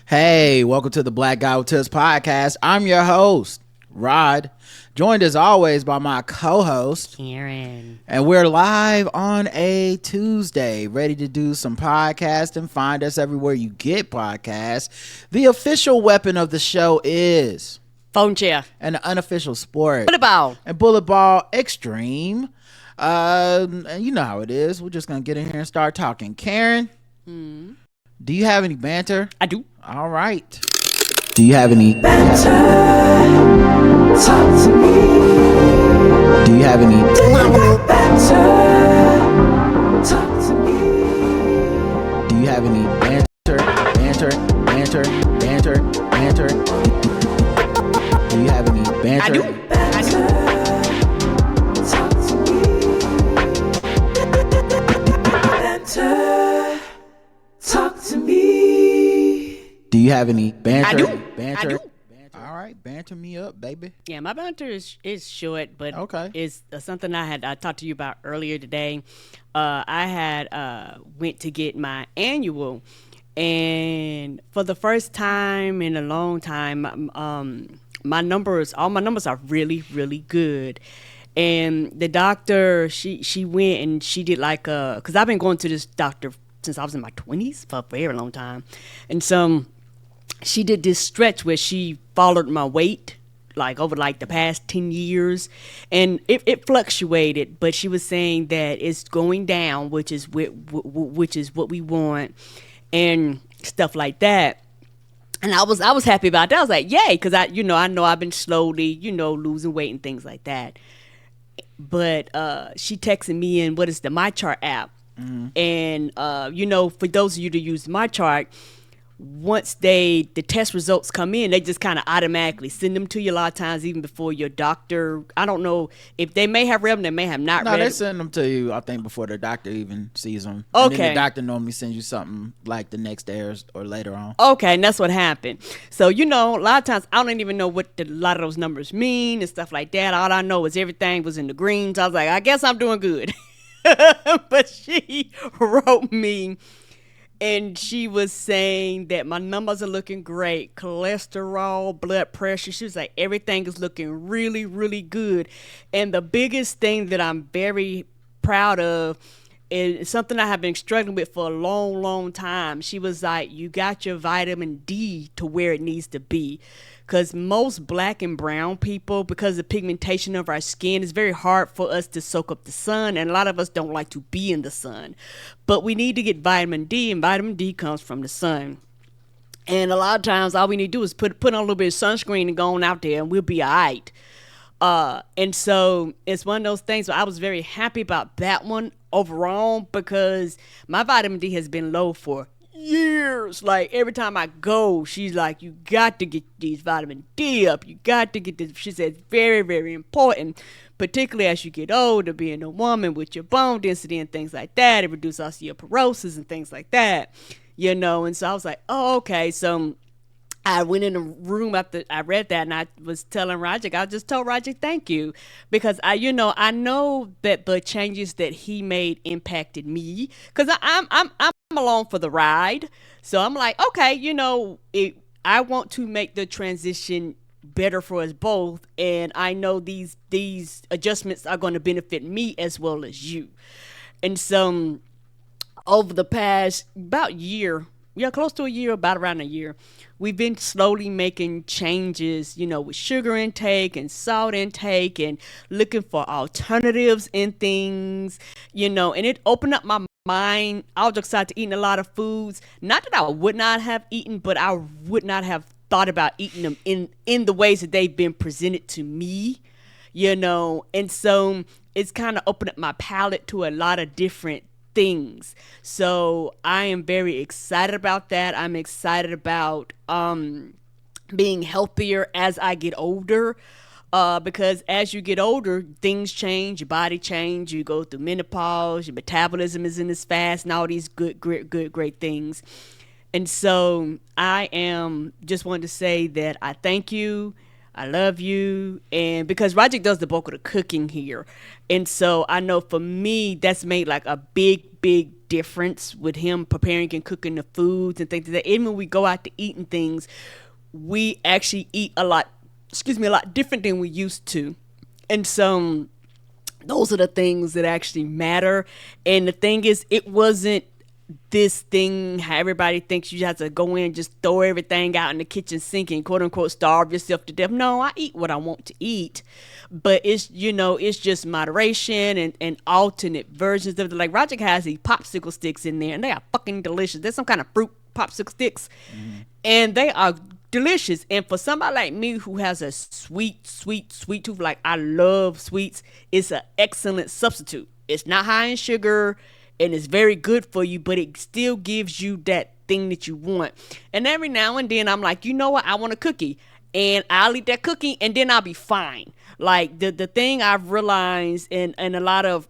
Hey, welcome to the Black Guy with Tips podcast. I'm your host, Rod, joined as always by my co-host, Karen. and we're live on a Tuesday, ready to do some podcasting. Find us everywhere you get podcasts. The official weapon of the show is Phone chair. an unofficial sport. Bullet ball. And bullet ball extreme. And you know how it is. We're just gonna get in here and start talking. Karen, do you have any banter? I do. All right. Do you have any Banter, talk to me. Do you have any Banter, talk to me. Do you have any banter? Do you have any banter? I do. Banter, talk to me. Banter, talk to me. Do you have any banter? I do. Banter. I do. All right, banter me up, baby. Yeah, my banter is short, but Okay. it's something I talked to you about earlier today. I had went to get my annual, and for the first time in a long time, all my numbers are really, really good. And the doctor, she went and she did because I've been going to this doctor since I was in my 20s for a very long time, and so she did this stretch where she followed my weight over the past 10 years, and it fluctuated, but she was saying that it's going down, which is what we want and stuff like that. And I was happy about that. I was like, yay, because I know I've been slowly losing weight and things like that. But she texted me in what is the My Chart app. And for those of you that use My Chart, once the test results come in, they just kind of automatically send them to you a lot of times, even before your doctor. I don't know if they may have read them, they may have not No, read they them. send them to you, I think, before the doctor even sees them. And Okay. then the doctor normally sends you something like the next day or later on. Okay, and that's what happened. So, a lot of times I don't even know what a lot of those numbers mean and stuff like that. All I know is everything was in the greens. I was like, I guess I'm doing good. But she wrote me, and she was saying that my numbers are looking great. Cholesterol, blood pressure. She was like, everything is looking really, really good. And the biggest thing that I'm very proud of is something I have been struggling with for a long, long time. She was like, you got your vitamin D to where it needs to be. Because most black and brown people, because of the pigmentation of our skin, it's very hard for us to soak up the sun, and a lot of us don't like to be in the sun. But we need to get vitamin D, and vitamin D comes from the sun. And a lot of times, all we need to do is put on a little bit of sunscreen and go on out there, and we'll be all right. And so it's one of those things where I was very happy about that one overall, because my vitamin D has been low for years. Like every time I go, she's like, you got to get these vitamin D up. You got to get this. She said, very, very important, particularly as you get older, being a woman with your bone density and things like that. It reduces osteoporosis and things like that, and so I was like, oh, okay. So I went in the room after I read that, and I was telling Roger, I just told Roger, thank you, because I know that the changes that he made impacted me, because I'm along for the ride. So I'm like, okay, I want to make the transition better for us both, and I know these adjustments are going to benefit me as well as you. And so over the past about year, close to a year, about around a year, we've been slowly making changes, with sugar intake and salt intake and looking for alternatives in things, and it opened up my mind. I was excited to eating a lot of foods. Not that I would not have eaten, but I would not have thought about eating them in the ways that they've been presented to me, and so it's kind of opened up my palate to a lot of different things. So I am very excited about that. I'm excited about being healthier as I get older, because as you get older, things change, your body change, you go through menopause, your metabolism isn't as fast, and all these great things. And so I am just wanting to say that I thank you, I love you, and because Roger does the bulk of the cooking here, and so I know for me that's made like a big difference with him preparing and cooking the foods and things like that. Even when we go out to eat and things, we actually eat a lot different than we used to. And so those are the things that actually matter. And the thing is, it wasn't this thing how everybody thinks you have to go in and just throw everything out in the kitchen sink and quote unquote starve yourself to death. No, I eat what I want to eat, but it's, you know, it's just moderation and alternate versions of it. Like Roger has these popsicle sticks in there and they are fucking delicious. There's some kind of fruit popsicle sticks and they are delicious. And for somebody like me who has a sweet tooth, like I love sweets, it's an excellent substitute. It's not high in sugar and it's very good for you, but it still gives you that thing that you want. And every now and then I'm like, you know what, I want a cookie, and I'll eat that cookie and then I'll be fine. Like the thing I've realized in a lot of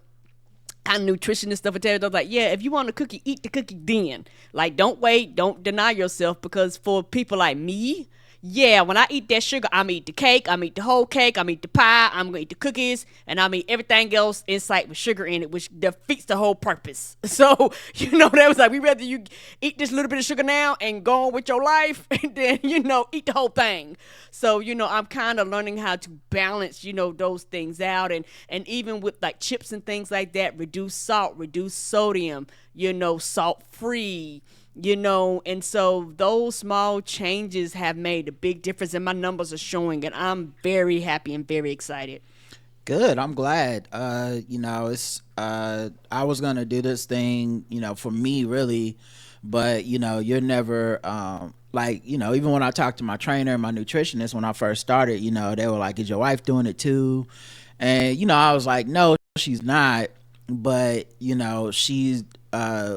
kind of nutritionist stuff, I was like, yeah, if you want a cookie, eat the cookie then. Like, don't wait, don't deny yourself, because for people like me, yeah, when I eat that sugar, I'm gonna eat the cake, I'm gonna eat the whole cake, I'm gonna eat the pie, I'm gonna eat the cookies, and I'm gonna eat everything else in sight with sugar in it, which defeats the whole purpose. So, you know, that was like, we rather you eat this little bit of sugar now and go on with your life, and then, you know, eat the whole thing. So, you know, I'm kind of learning how to balance, you know, those things out, and even with like chips and things like that, reduce salt, reduce sodium, you know, salt free. You know, and so those small changes have made a big difference, and my numbers are showing, and I'm very happy and very excited. Good. I'm glad. You know, it's I was gonna do this thing, you know, for me really, but you know, you're never like, you know, even when I talked to my trainer and my nutritionist when I first started, you know, they were like, "Is your wife doing it too?" And you know, I was like, "No, she's not," but you know, she's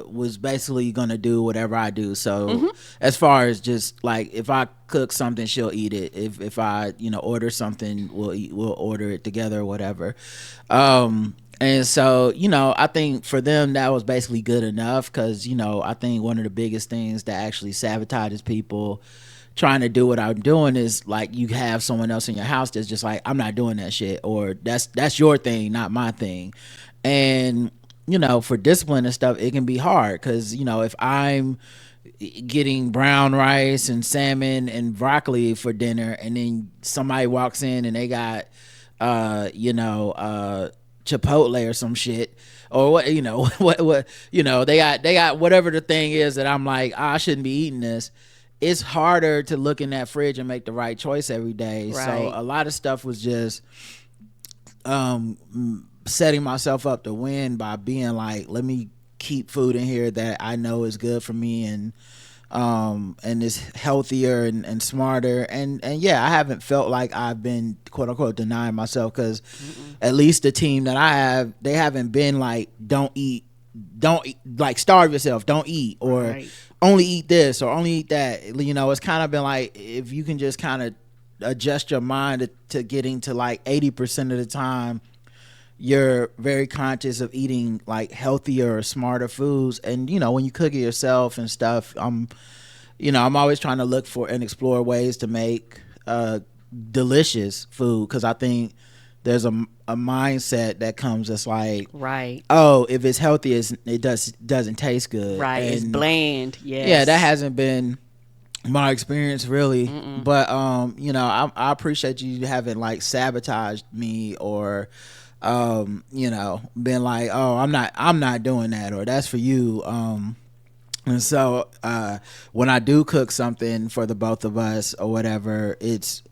was basically gonna do whatever I do. So as far as just like, if I cook something, she'll eat it. If I, you know, order something, we'll order it together or whatever. And so, you know, I think for them that was basically good enough, because, you know, I think one of the biggest things that actually sabotages people trying to do what I'm doing is like, you have someone else in your house that's just like, I'm not doing that shit, or that's your thing, not my thing. And you know, for discipline and stuff, it can be hard, because, you know, if I'm getting brown rice and salmon and broccoli for dinner, and then somebody walks in and they got, you know, Chipotle or some shit, or what, you know, what, you know, they got whatever the thing is that I'm like, I shouldn't be eating this. It's harder to look in that fridge and make the right choice every day. Right. So a lot of stuff was just, setting myself up to win by being like, let me keep food in here that I know is good for me and is healthier and smarter, and yeah, I haven't felt like I've been quote unquote denying myself, because at least the team that I have, they haven't been like, don't eat, like starve yourself, don't eat, or only eat this or only eat that. You know, it's kind of been like, if you can just kind of adjust your mind to getting to like 80% of the time you're very conscious of eating like healthier or smarter foods. And you know, when you cook it yourself and stuff, I'm always trying to look for and explore ways to make delicious food, because I think there's a mindset that comes that's like, right, oh, if it's healthy, it doesn't taste good, right, and it's bland. Yeah, that hasn't been my experience really. But you know, I appreciate you haven't like sabotaged me or you know, been like, oh, I'm not doing that, or that's for you. And so when I do cook something for the both of us or whatever, it's,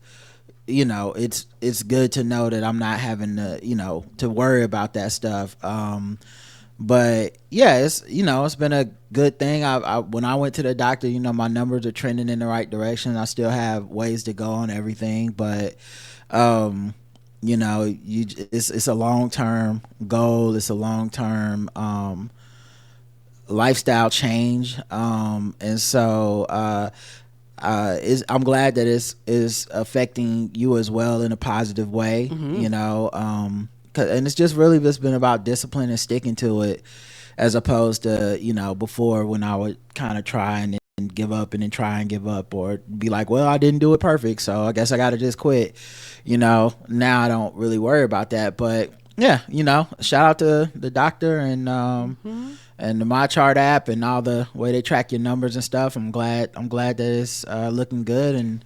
you know, it's good to know that I'm not having to, you know, to worry about that stuff. But yeah, it's, you know, it's been a good thing. I when I went to the doctor, you know, my numbers are trending in the right direction. I still have ways to go on everything, but you know, it's a long-term goal. It's a long-term lifestyle change, and so I'm glad that it's affecting you as well in a positive way. You know, and it's just really just been about discipline and sticking to it, as opposed to, you know, before when I would kind of try and give up and then try and give up, or be like, well, I didn't do it perfect, so I guess I gotta just quit. You know, now I don't really worry about that. But yeah, you know, shout out to the doctor and And the My Chart app and all the way they track your numbers and stuff, I'm glad that it's looking good. And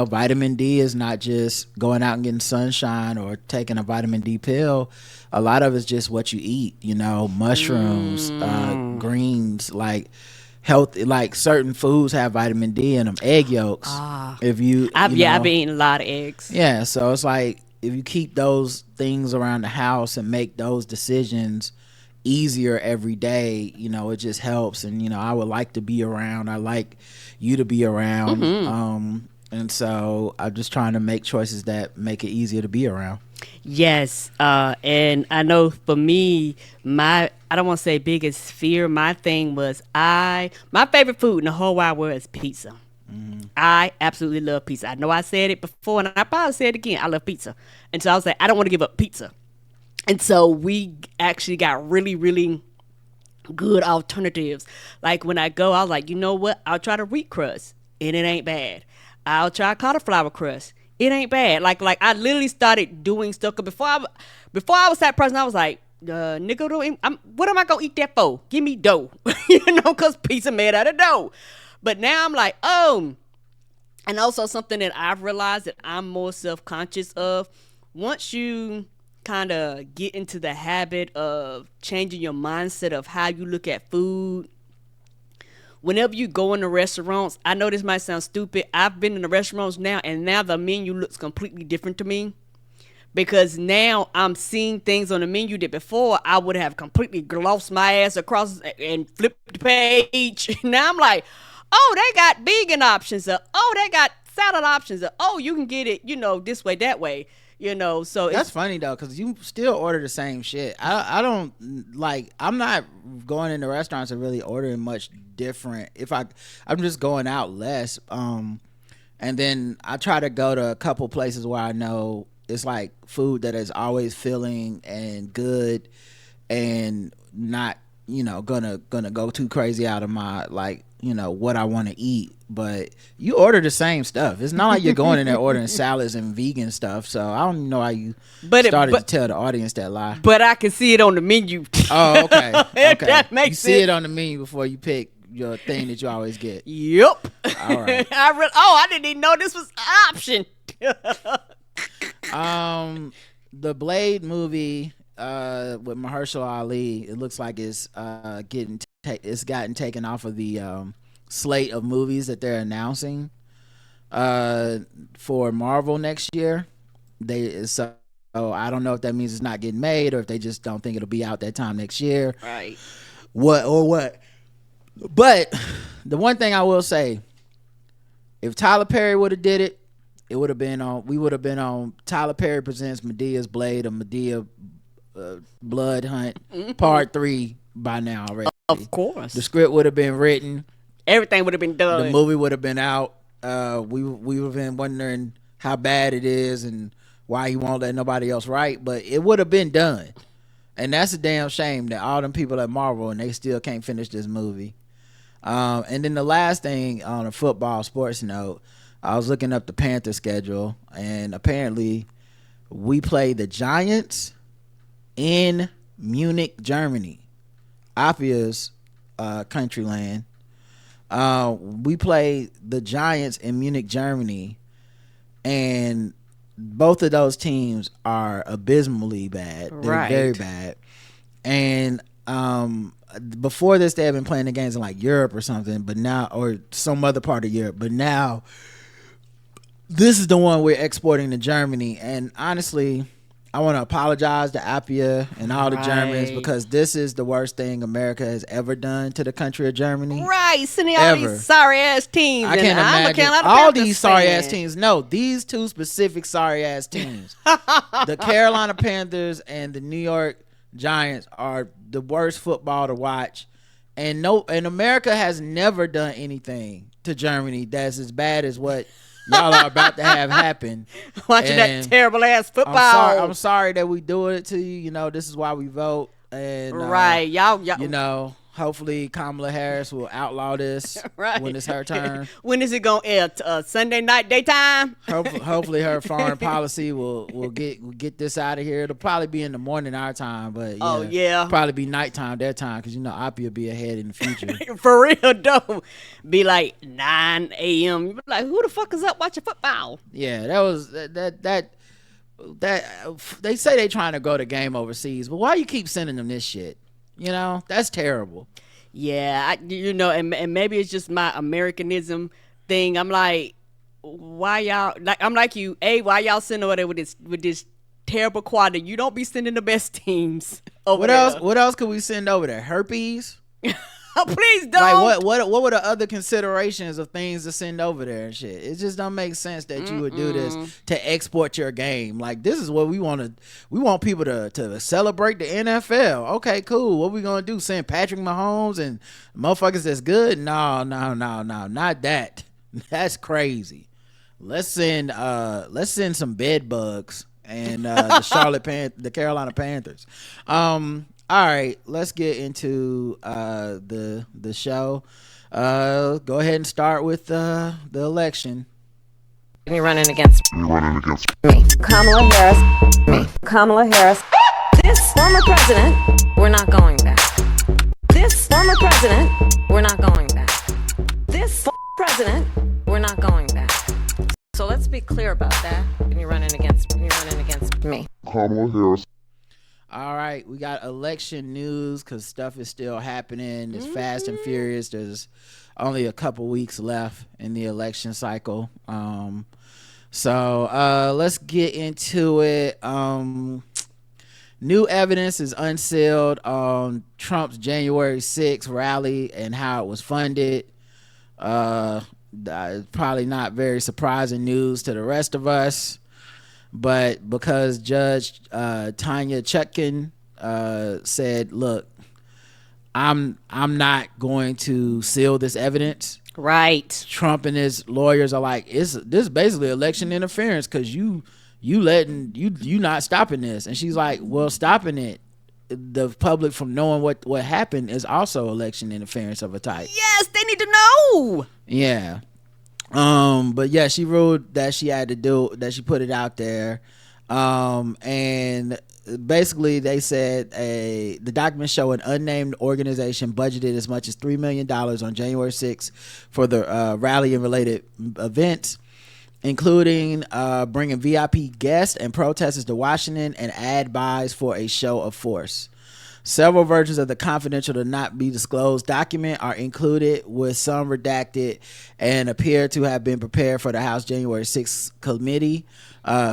vitamin D is not just going out and getting sunshine or taking a vitamin D pill. A lot of it's just what you eat. Mushrooms, greens, like healthy, like certain foods have vitamin D in them. Egg yolks. If I've been eating a lot of eggs. Yeah, so it's like if you keep those things around the house and make those decisions easier every day, it just helps. And I would like to be around. I like you to be around. And so I'm just trying to make choices that make it easier to be around. Yes, and I know for me, I don't want to say biggest fear. My thing was my favorite food in the whole wide world is pizza. I absolutely love pizza. I know I said it before, and I probably say it again. I love pizza, and so I was like, I don't want to give up pizza. And so we actually got really, really good alternatives. Like when I go, I was like, you know what? I'll try the wheat crust, and it ain't bad. I'll try cauliflower crust. It ain't bad. Like I literally started doing stuff. Cause before I was that person, I was like, nigga, what am I gonna eat that for? Give me dough, cause pizza made out of dough. But now I'm like, and also something that I've realized that I'm more self-conscious of. Once you kind of get into the habit of changing your mindset of how you look at food, whenever you go in the restaurants, I know this might sound stupid. I've been in the restaurants now, and now the menu looks completely different to me. Because now I'm seeing things on the menu that before I would have completely glossed my ass across and flipped the page. Now I'm like, oh, they got vegan options. Oh, they got salad options. Oh, you can get it, this way, that way. So that's funny though, because you still order the same shit. I don't like. I'm not going into restaurants and really ordering much different. I'm just going out less. And then I try to go to a couple places where I know it's like food that is always filling and good, and not gonna go too crazy out of my what I want to eat. But you order the same stuff. It's not like you're going in there ordering salads and vegan stuff. So I don't even know how you started to tell the audience that lie. But I can see it on the menu. Oh, okay. That makes you sense. see it on the menu before you pick your thing that you always get. Yep. All right. I didn't even know this was an option. The Blade movie with Mahershala Ali, it looks like it's gotten taken off of the slate of movies that they're announcing for Marvel next year. So I don't know if that means it's not getting made or if they just don't think it'll be out that time next year. Right. What? But the one thing I will say, if Tyler Perry would have did it, we would have been on Tyler Perry Presents Medea's Blade or Madea Blood Hunt Part 3 by now already. Of course. The script would have been written. Everything would have been done. The movie would have been out. We would have been wondering how bad it is and why he won't let nobody else write, but it would have been done. And that's a damn shame that all them people at Marvel and they still can't finish this movie. And then the last thing on a football sports note, I was looking up the Panthers schedule, and apparently we play the Giants in Munich, Germany, Appia's country land. We play the Giants in Munich, Germany, and both of those teams are abysmally bad. They're right. Very bad. And before this, they had been playing the games in like Europe or something, but now, or some other part of Europe. But now, this is the one we're exporting to Germany. And honestly, I want to apologize to Appia and all the Germans, because this is the worst thing America has ever done to the country of Germany. Right, sending all these sorry ass teams. I can't imagine all these sorry ass teams. No, these two specific sorry ass teams. The Carolina Panthers and the New York Giants are the worst football to watch. And America has never done anything to Germany that's as bad as what y'all are about to have happen. Watching that terrible ass football. I'm sorry that we do it to you. You know, this is why we vote. And right, y'all. You know, Hopefully Kamala Harris will outlaw this Right. when it's her turn. When is it gonna air? Sunday night daytime? Hopefully her foreign policy will get this out of here. It'll probably be in the morning our time, but Oh, yeah. probably be nighttime their time because Oppie will be ahead in the future. For real though. Be like 9 a.m. You be like, who the fuck is up watching football? Yeah, that was that they say they trying to go to game overseas, but why you keep sending them this shit? That's terrible. Yeah, and maybe it's just my Americanism thing. I'm like, why y'all like? I'm like you. Why y'all sending over there with this terrible quality? You don't be sending the best teams over there. What else could we send over there? Herpes? Please don't. Like what were the other considerations of things to send over there and shit? It just don't make sense that you would do this to export your game. Like, this is what we want people to celebrate the NFL. Okay, cool. What we gonna do? Send Patrick Mahomes and motherfuckers that's good? No, not that. That's crazy. Let's send some bed bugs and the Carolina Panthers. All right, let's get into the show. Go ahead and start with the election. You're running against me. Kamala Harris. Me. Kamala Harris. This former president, we're not going back. This former president, we're not going back. This president, we're not going back. So let's be clear about that. You're running against me. Kamala Harris. All right, we got election news because stuff is still happening. It's fast and furious. There's only a couple weeks left in the election cycle. So let's get into it. New evidence is unsealed on Trump's January 6th rally and how it was funded. Probably not very surprising news to the rest of us. But because Judge Tanya Chutkan said, "Look, I'm not going to seal this evidence." Right. Trump and his lawyers are like, this is basically election interference because you not stopping this. And she's like, well, stopping it, the public from knowing what happened is also election interference of a type. Yes, they need to know. Yeah. But yeah, she ruled that she had to do that. She put it out there. And basically they said the documents show an unnamed organization budgeted as much as $3 million on January 6th for the rally and related events, including bringing VIP guests and protesters to Washington and ad buys for a show of force. Several versions of the confidential to not be disclosed document are included, with some redacted, and appear to have been prepared for the House January 6th committee,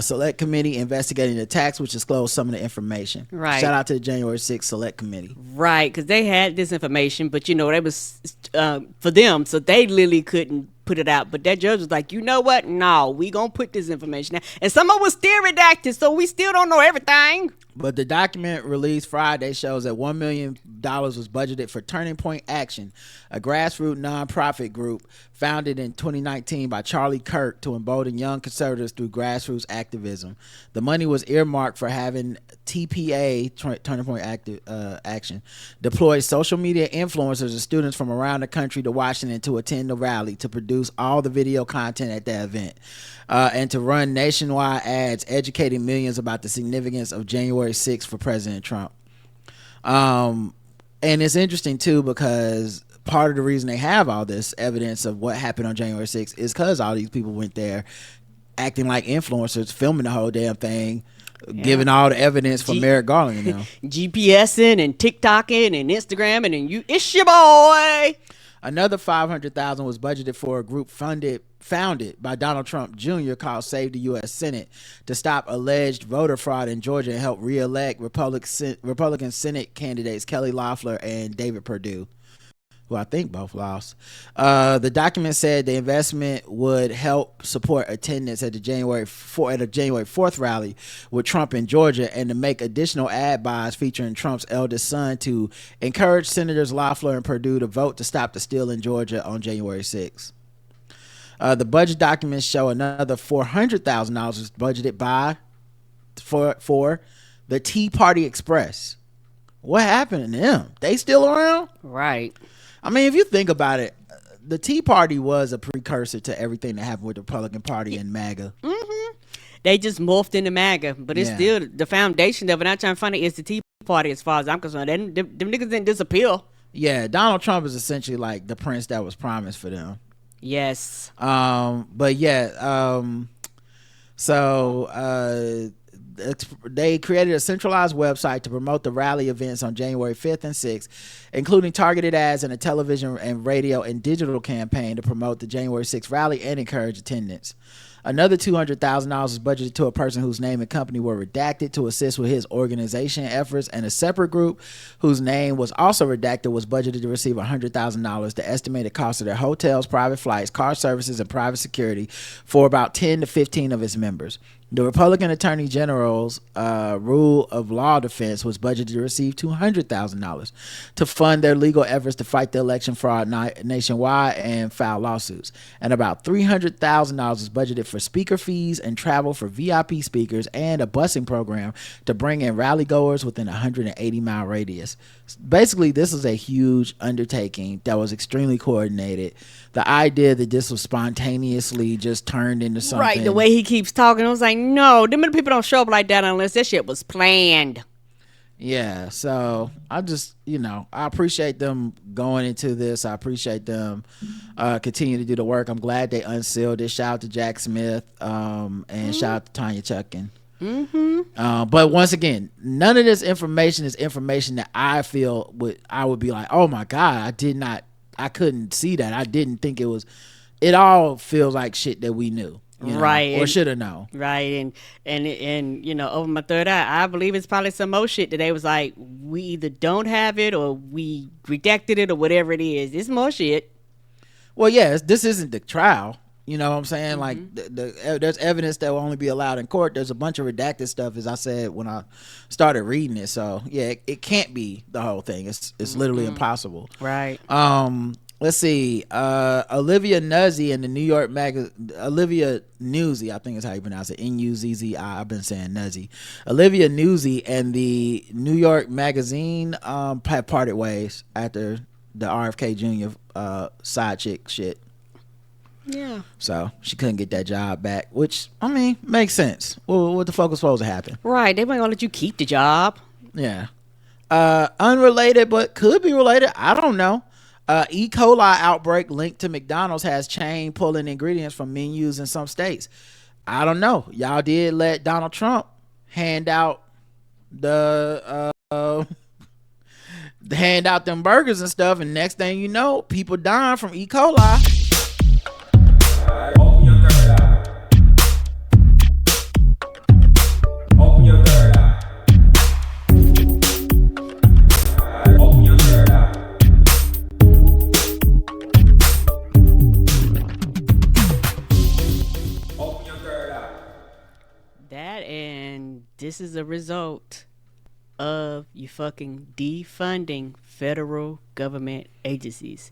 select committee investigating the attacks, which disclosed some of the information. Right. Shout out to the January 6th select committee. Right, because they had this information, but that was for them, so they literally couldn't put it out. But that judge was like, you know what? No, we gonna put this information out. And some of it was still redacted, so we still don't know everything. But the document released Friday shows that $1 million was budgeted for Turning Point Action, a grassroots nonprofit group founded in 2019 by Charlie Kirk to embolden young conservatives through grassroots activism. The money was earmarked for having TPA, Turning Point Action, deploy social media influencers and students from around the country to Washington to attend the rally, to produce all the video content at the event, and to run nationwide ads educating millions about the significance of January 6th for President Trump. And it's interesting too, because part of the reason they have all this evidence of what happened on January 6th is because all these people went there acting like influencers, filming the whole damn thing, giving all the evidence for Merrick Garland, GPSing and TikToking and Instagramming, and it's your boy. Another $500,000 was budgeted for a group founded by Donald Trump Jr. called Save the U.S. Senate to stop alleged voter fraud in Georgia and help re-elect Republican Senate candidates Kelly Loeffler and David Perdue, who I think both lost. The document said the investment would help support attendance at the January 4th rally with Trump in Georgia, and to make additional ad buys featuring Trump's eldest son to encourage Senators Loeffler and Perdue to vote to stop the steal in Georgia on January 6th. The budget documents show another $400,000 was budgeted for the Tea Party Express, What happened to them? They still around? Right. I mean, if you think about it, the Tea Party was a precursor to everything that happened with the Republican Party and MAGA. They just morphed into MAGA, but it's Yeah. still the foundation of it. I'm trying to find it is the Tea Party as far as I'm concerned. Them niggas didn't disappear. Yeah, Donald Trump is essentially like the prince that was promised for them. Yes. But yeah, they created a centralized website to promote the rally events on January 5th and 6th, including targeted ads and a television and radio and digital campaign to promote the January 6th rally and encourage attendance. Another $200,000 was budgeted to a person whose name and company were redacted to assist with his organization efforts, and a separate group whose name was also redacted was budgeted to receive $100,000. The estimated cost of their hotels, private flights, car services, and private security for about 10 to 15 of its members. The Republican Attorney General's rule of law defense was budgeted to receive $200,000 to fund their legal efforts to fight the election fraud nationwide and file lawsuits. And about $300,000 was budgeted for speaker fees and travel for VIP speakers and a busing program to bring in rally goers within a 180-mile radius. Basically, this was a huge undertaking that was extremely coordinated. The idea that this was spontaneously just turned into something. Right, the way he keeps talking, I was like, no, them people don't show up like that unless that shit was planned. Yeah, so I just, I appreciate them going into this. I appreciate them continuing to do the work. I'm glad they unsealed it. Shout out to Jack Smith and shout out to Tanya Chutkin. But once again, none of this information is information that I feel I would be like, oh my God, I couldn't see that. I didn't think it was. It all feels like shit that we knew. Right, or should have known. Right, and over my third eye, I believe it's probably some more shit that they was like, we either don't have it or we redacted it or whatever it is. It's more shit. Well, yes, this isn't the trial. You know what I'm saying? Like there's evidence that will only be allowed in court. There's a bunch of redacted stuff, as I said when I started reading it. So yeah, it can't be the whole thing. It's literally impossible. Right. Let's see. Olivia Nuzzi in the New York magazine. Olivia Nuzzi, I think is how you pronounce it. Nuzzi. I've been saying Nuzzi. Olivia Nuzzi and the New York Magazine have parted ways after the RFK Jr. Side chick shit. Yeah. So she couldn't get that job back, which I mean makes sense. Well, what the fuck was supposed to happen? Right. They weren't gonna let you keep the job. Yeah. Unrelated, but could be related. I don't know. E. coli outbreak linked to McDonald's has chain pulling ingredients from menus in some states. I don't know. Y'all did let Donald Trump hand out them burgers and stuff, and next thing you know, people dying from E. coli. Open your third eye. Open your third eye. Open your third eye. Open your third eye. That and this is a result of you fucking defunding federal government agencies.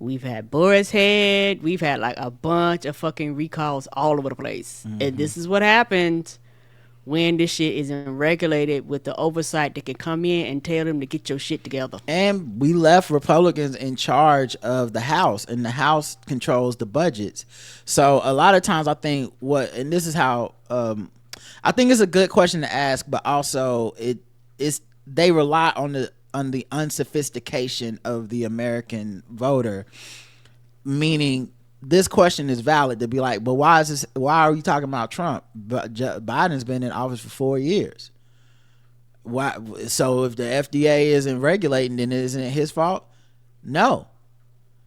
We've had Boris Head. We've had like a bunch of fucking recalls all over the place. And this is what happens when this shit isn't regulated with the oversight that can come in and tell them to get your shit together. And we left Republicans in charge of the House, and the House controls the budgets. So a lot of times I think and this is how, I think it's a good question to ask, but also they rely on the unsophistication of the American voter, meaning this question is valid to be like, but why are you talking about Trump? But Biden's been in office for 4 years. Why? So if the FDA isn't regulating, then isn't it his fault? No,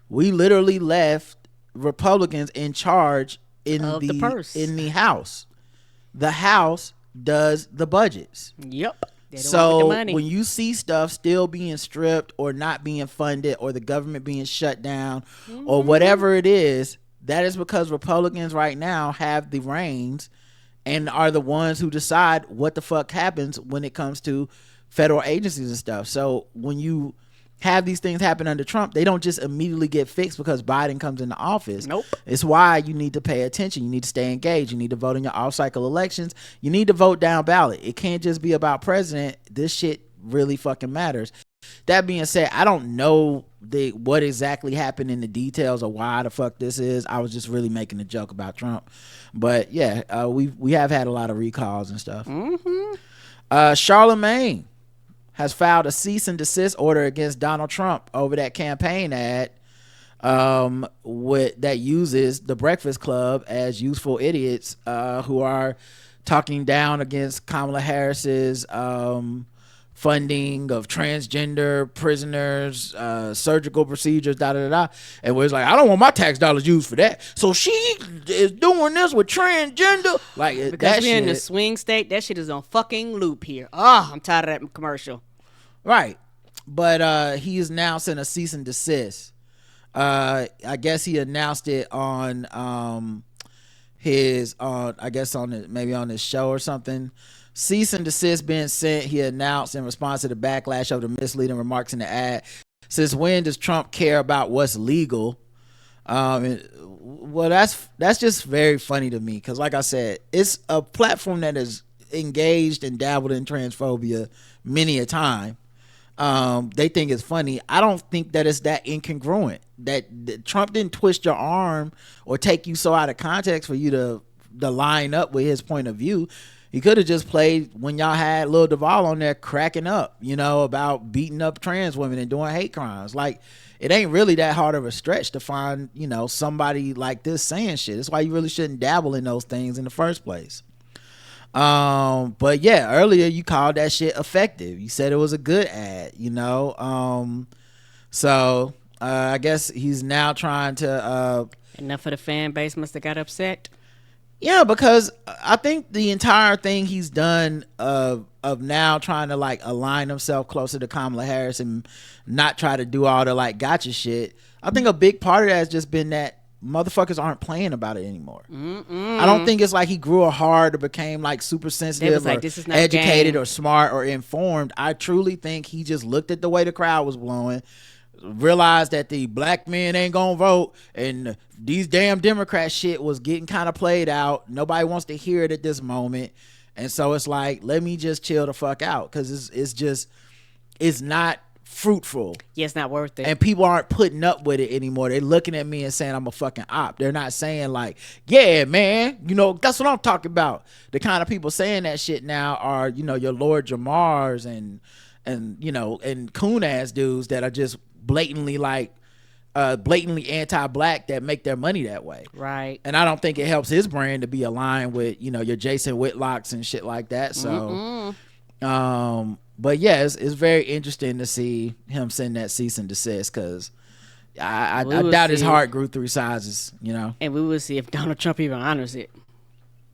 we literally left Republicans in charge in the purse. in the House. The House does the budgets. Yep. So when you see stuff still being stripped or not being funded or the government being shut down or whatever it is, that is because Republicans right now have the reins and are the ones who decide what the fuck happens when it comes to federal agencies and stuff. So when you have these things happen under Trump, they don't just immediately get fixed because Biden comes into office. Nope. It's why you need to pay attention. You need to stay engaged. You need to vote in your off-cycle elections. You need to vote down ballot. It can't just be about president. This shit really fucking matters. That being said, I don't know what exactly happened in the details of why the fuck this is. I was just really making a joke about Trump, but yeah, we have had a lot of recalls and stuff. Charlemagne has filed a cease and desist order against Donald Trump over that campaign ad that uses the Breakfast Club as useful idiots who are talking down against Kamala Harris's funding of transgender prisoners, surgical procedures, and was like, I don't want my tax dollars used for that. So she is doing this with transgender, like Because that we're in the shit. swing state, that shit is on fucking loop here. Oh, I'm tired of that commercial. Right, but he is now sent a cease and desist. I guess he announced it on maybe on his show or something. Cease and desist being sent, he announced in response to the backlash of the misleading remarks in the ad. Since when does Trump care about what's legal? Well, that's just very funny to me, because like I said, it's a platform that is engaged and dabbled in transphobia many a time. They think it's funny. I don't think that it's that incongruent. That Trump didn't twist your arm or take you so out of context for you to line up with his point of view. He could have just played when y'all had Lil Duval on there cracking up, about beating up trans women and doing hate crimes. Like, it ain't really that hard of a stretch to find, somebody like this saying shit. That's why you really shouldn't dabble in those things in the first place. But yeah, earlier you called that shit effective. You said it was a good ad, so I guess he's now trying to Enough of the fan base must have got upset. Yeah, because I think the entire thing he's done of now trying to like align himself closer to Kamala Harris and not try to do all the like gotcha shit, I think a big part of that has just been that motherfuckers aren't playing about it anymore. I don't think it's like he grew a heart or became like super sensitive like, or this is not a educated game. or smart or informed. I truly think he just looked at the way the crowd was blowing, realized that the black men ain't gonna vote, and these damn Democrat shit was getting kind of played out. Nobody wants to hear it at this moment, and so it's like, let me just chill the fuck out, because it's not fruitful. Yeah, it's not worth it. And people aren't putting up with it anymore. They're looking at me and saying I'm a fucking op. They're not saying like, yeah, man, that's what I'm talking about. The kind of people saying that shit now are, your Lord Jamars and coon ass dudes that are just blatantly anti-black that make their money that way. Right. And I don't think it helps his brand to be aligned with, your Jason Whitlocks and shit like that. So, but yeah, it's very interesting to see him send that cease and desist, because I doubt his heart grew 3 sizes, And we will see if Donald Trump even honors it.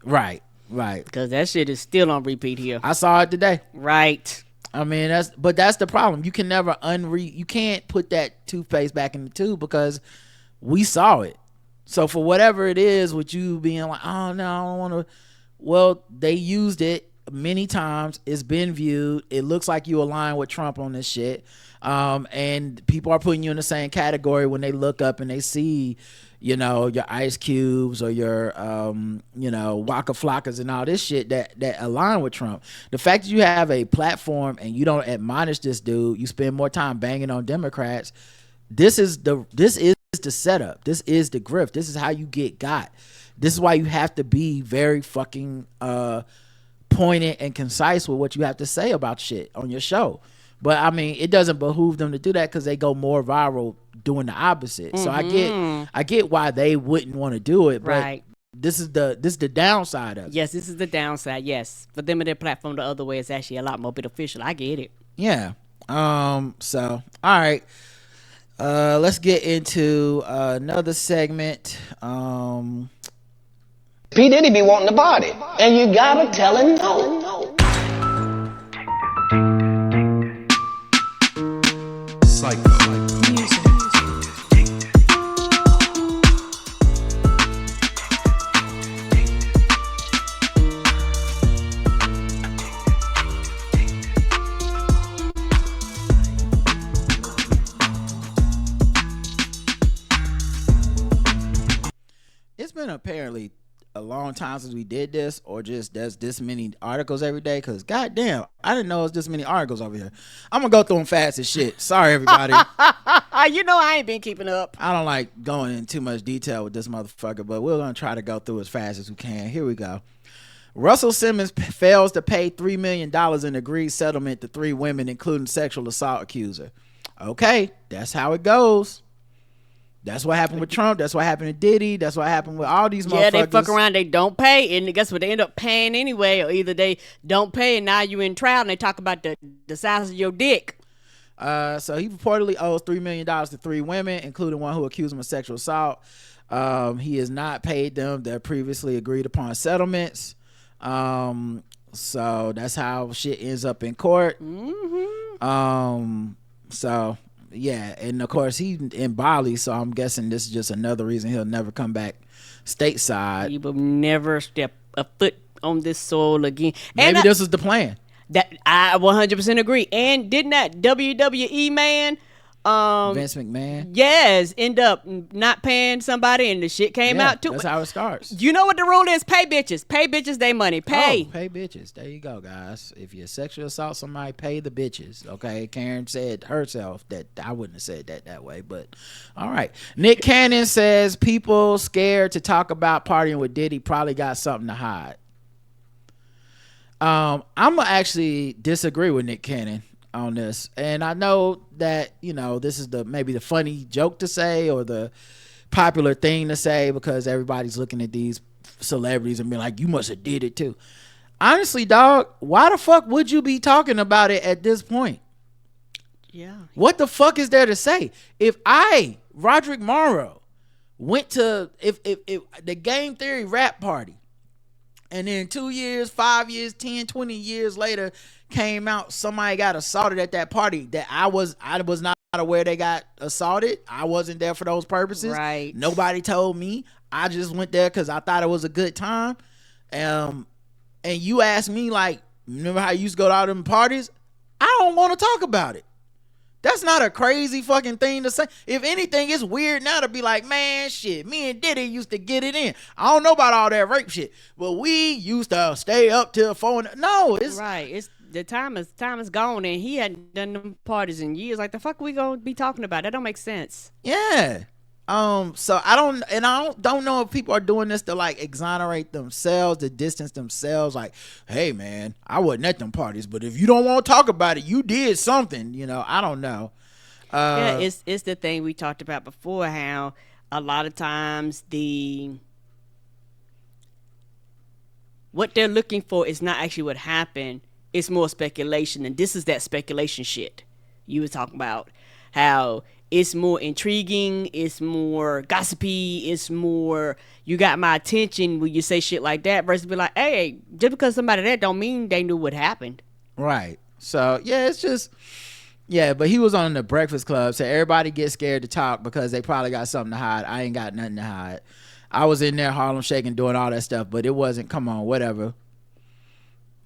Right. Because that shit is still on repeat here. I saw it today. Right. I mean, that's the problem. You can never you can't put that toothpaste back in the tube, because we saw it. So for whatever it is with you being like, oh no, I don't want to, well, they used it many times. It's been viewed. It looks like you align with Trump on this shit. And people are putting you in the same category when they look up and they see, your Ice Cubes or your, Waka Flockas and all this shit that align with Trump. The fact that you have a platform and you don't admonish this dude, you spend more time banging on Democrats. This is the setup. This is the grift. This is how you get got. This is why you have to be very fucking, pointed and concise with what you have to say about shit on your show. But I mean, it doesn't behoove them to do that, because they go more viral doing the opposite. So I get why they wouldn't want to do it, but Right. this is the downside of it. Yes, this is the downside. Yes. For them and their platform the other way is actually a lot more beneficial. I get it. Yeah. So all right. Let's get into another segment. P. Diddy be wanting the body, and you gotta tell him no. It's been apparently a long time since we did this, or just there's this many articles every day. Because goddamn, I didn't know it was this many articles over here. I'm gonna go through them fast as shit. Sorry, everybody. You know I ain't been keeping up. I don't like going in too much detail with this motherfucker, but we're gonna try to go through as fast as we can. Here we go. Russell Simmons fails to pay $3 million in agreed settlement to 3 women, including sexual assault accuser. Okay, that's how it goes. That's what happened with Trump. That's what happened to Diddy. That's what happened with all these motherfuckers. Yeah, they fuck around. They don't pay, and guess what? They end up paying anyway, or either they don't pay, and now you in trial, and they talk about the size of your dick. So he reportedly owes $3 million to 3 women, including one who accused him of sexual assault. He has not paid them their previously agreed upon settlements. So that's how shit ends up in court. So yeah, and of course he's in Bali, so I'm guessing this is just another reason he'll never come back stateside. He will never step a foot on this soil again. Maybe this is the plan. That I 100% agree. And didn't that WWE man, Vince McMahon, yes, end up not paying somebody, and the shit came out too? That's how it starts. You know what the rule is? Pay bitches they money. Pay Bitches. There you go, guys. If you sexually assault somebody, pay the bitches. Okay, Karen said herself that. I wouldn't have said that way, but all right. Nick Cannon says people scared to talk about partying with Diddy probably got something to hide. I'm gonna actually disagree with Nick Cannon on this, and I know that this is maybe the funny joke to say or the popular thing to say because everybody's looking at these celebrities and being like, you must have did it too. Honestly, dog, why the fuck would you be talking about it at this point? Yeah, what the fuck is there to say? If I, Roderick Morrow, went to if the Game Theory rap party, and then 2 years, 5 years, 10, 20 years later came out, somebody got assaulted at that party that I was not aware they got assaulted. I wasn't there for those purposes. Right. Nobody told me. I just went there because I thought it was a good time. And you asked me, like, remember how you used to go to all them parties? I don't want to talk about it. That's not a crazy fucking thing to say. If anything, it's weird now to be like, man, shit, me and Diddy used to get it in. I don't know about all that rape shit, but we used to stay up till 4. No, it's right. It's the time is gone, and he hadn't done them parties in years. Like, the fuck we gonna be talking about? That don't make sense. Yeah. So I don't know if people are doing this to like exonerate themselves, to distance themselves. Like, hey man, I wasn't at them parties, but if you don't want to talk about it, you did something. I don't know. Yeah, it's the thing we talked about before. How a lot of times what they're looking for is not actually what happened. It's more speculation, and this is that speculation shit you were talking about. How it's more intriguing, it's more gossipy, it's more you got my attention when you say shit like that versus be like, hey, just because somebody that don't mean they knew what happened. Right. So yeah, it's just but he was on the Breakfast Club, so everybody gets scared to talk because they probably got something to hide. I ain't got nothing to hide. I was in there Harlem shaking, doing all that stuff, but it wasn't, come on, whatever.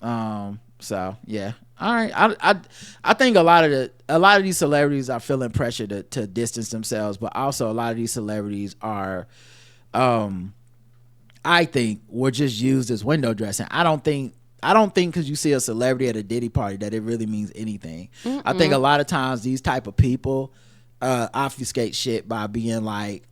So yeah. All right. I think a lot of these celebrities are feeling pressure to distance themselves, but also a lot of these celebrities are I think were just used as window dressing. I don't think because you see a celebrity at a Diddy party that it really means anything. I think a lot of times these type of people obfuscate shit by being like,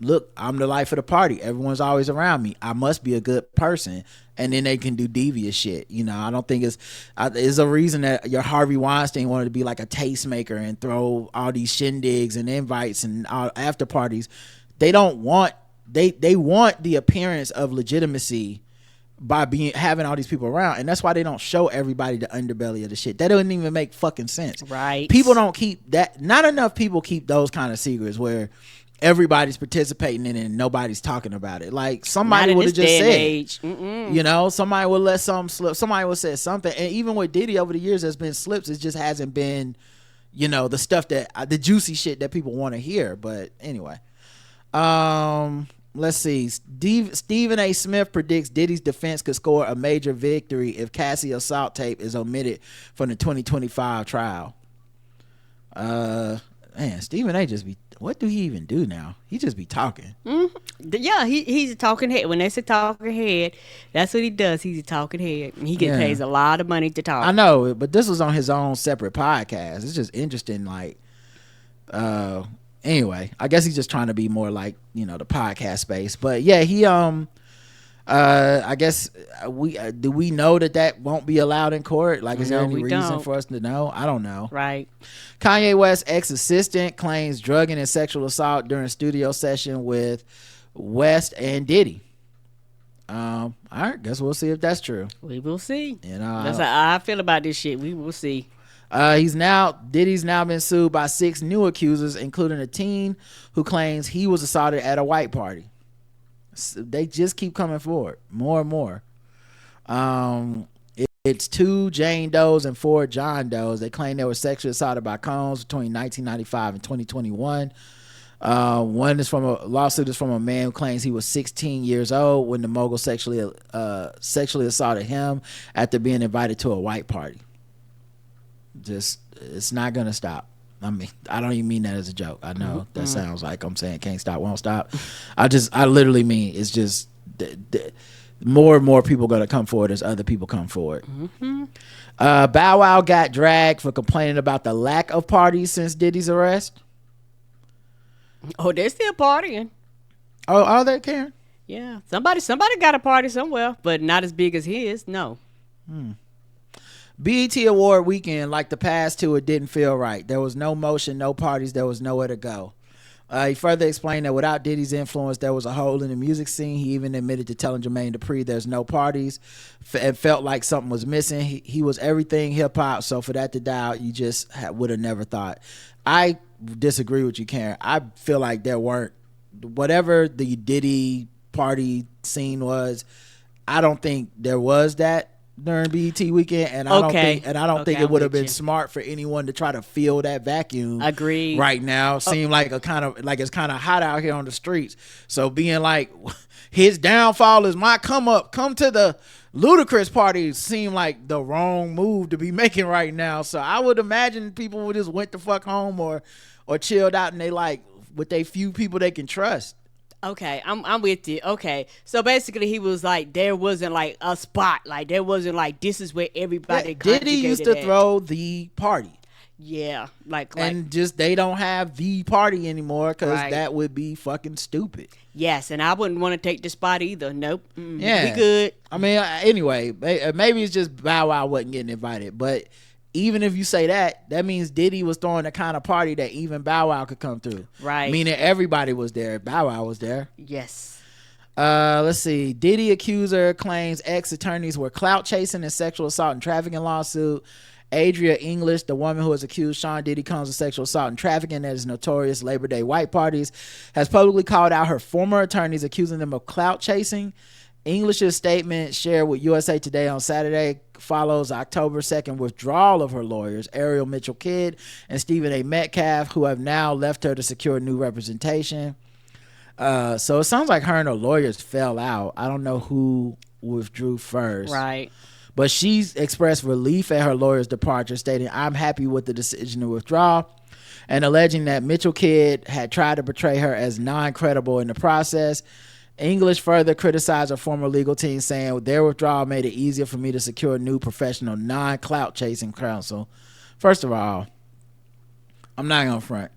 look, I'm the life of the party. Everyone's always around me. I must be a good person. And then they can do devious shit. I don't think it's a reason that your Harvey Weinstein wanted to be like a tastemaker and throw all these shindigs and invites and after parties. They don't want, they want the appearance of legitimacy by having all these people around, and that's why they don't show everybody the underbelly of the shit. That doesn't even make fucking sense. Right. People don't keep that. Not enough people keep those kind of secrets where everybody's participating in it and nobody's talking about it. Like, somebody would have just said, somebody would let something slip. Somebody would say something. And even with Diddy over the years, there's been slips. It just hasn't been, the stuff that the juicy shit that people want to hear. But anyway, let's see. Stephen A. Smith predicts Diddy's defense could score a major victory if Cassie assault tape is omitted from the 2025 trial. Man, Stephen A. what do he even do now? He just be talking. Yeah, he's a talking head. When they say talking head, that's what he does. He's a talking head. He gets pays a lot of money to talk. I know, but this was on his own separate podcast. It's just interesting, like, anyway, I guess he's just trying to be more like, you know, the podcast space. But yeah, he I guess do we know that won't be allowed in court? Like, is there any reason for us to know? I don't know. Right. Kanye West's ex-assistant claims drugging and sexual assault during a studio session with West and Diddy. All right, guess we'll see if that's true. We will see. You know, that's how I feel about this shit. We will see. Diddy's now been sued by 6 new accusers, including a teen who claims he was assaulted at a white party. They just keep coming forward more and more. It's 2 Jane Does and 4 John Does. They claim they were sexually assaulted by Combs between 1995 and 2021. One is from a lawsuit is from a man who claims he was 16 years old when the mogul sexually assaulted him after being invited to a white party. Just, it's not gonna stop. I mean, I don't even mean that as a joke. I know that sounds like I'm saying can't stop, won't stop. I literally mean it's just more and more people going to come forward as other people come forward. Bow Wow got dragged for complaining about the lack of parties since Diddy's arrest. Oh, they're still partying. Oh, are they, Karen? Yeah, somebody got a party somewhere, but not as big as his. No. BET Award weekend, like the past 2, it didn't feel right. There was no motion, no parties, there was nowhere to go. He further explained that without Diddy's influence, there was a hole in the music scene. He even admitted to telling Jermaine Dupri there's no parties. It felt like something was missing. He was everything hip-hop, so for that to die out, you just would have never thought. I disagree with you, Karen. I feel like there weren't, whatever the Diddy party scene was, I don't think there was that during BET weekend, and I don't think it would have been smart for anyone to try to fill that vacuum. Agreed. Right now, seem like it's kind of hot out here on the streets. So being like his downfall is my come to the Ludacris party seemed like the wrong move to be making right now. So I would imagine people would just went the fuck home or chilled out and they like with they few people they can trust. Okay, I'm with you. Okay, so basically he was like, there wasn't like a spot, like there wasn't like this is where everybody. Diddy used to throw the party. Yeah, like and just they don't have the party anymore because that would be fucking stupid. Yes, and I wouldn't want to take the spot either. Nope. Yeah, we good. I mean, anyway, maybe it's just Bow Wow wasn't getting invited, but even if you say that means Diddy was throwing the kind of party that even Bow Wow could come through. Right. Meaning everybody was there. Bow Wow was there. Yes. Let's see. Diddy accuser claims ex-attorneys were clout chasing in sexual assault and trafficking lawsuit. Adria English, the woman who has accused Sean Diddy Combs of sexual assault and trafficking at his notorious Labor Day white parties, has publicly called out her former attorneys, accusing them of clout chasing. English's statement shared with USA Today on Saturday follows October 2nd withdrawal of her lawyers, Ariel Mitchell Kidd and Stephen A. Metcalf, who have now left her to secure new representation. So it sounds like her and her lawyers fell out. I don't know who withdrew first. Right. But she's expressed relief at her lawyer's departure, stating, "I'm happy with the decision to withdraw," and alleging that Mitchell Kidd had tried to portray her as non-credible in the process. English further criticized her former legal team, saying their withdrawal made it easier for me to secure a new professional non-clout chasing counsel. First of all, I'm not gonna front.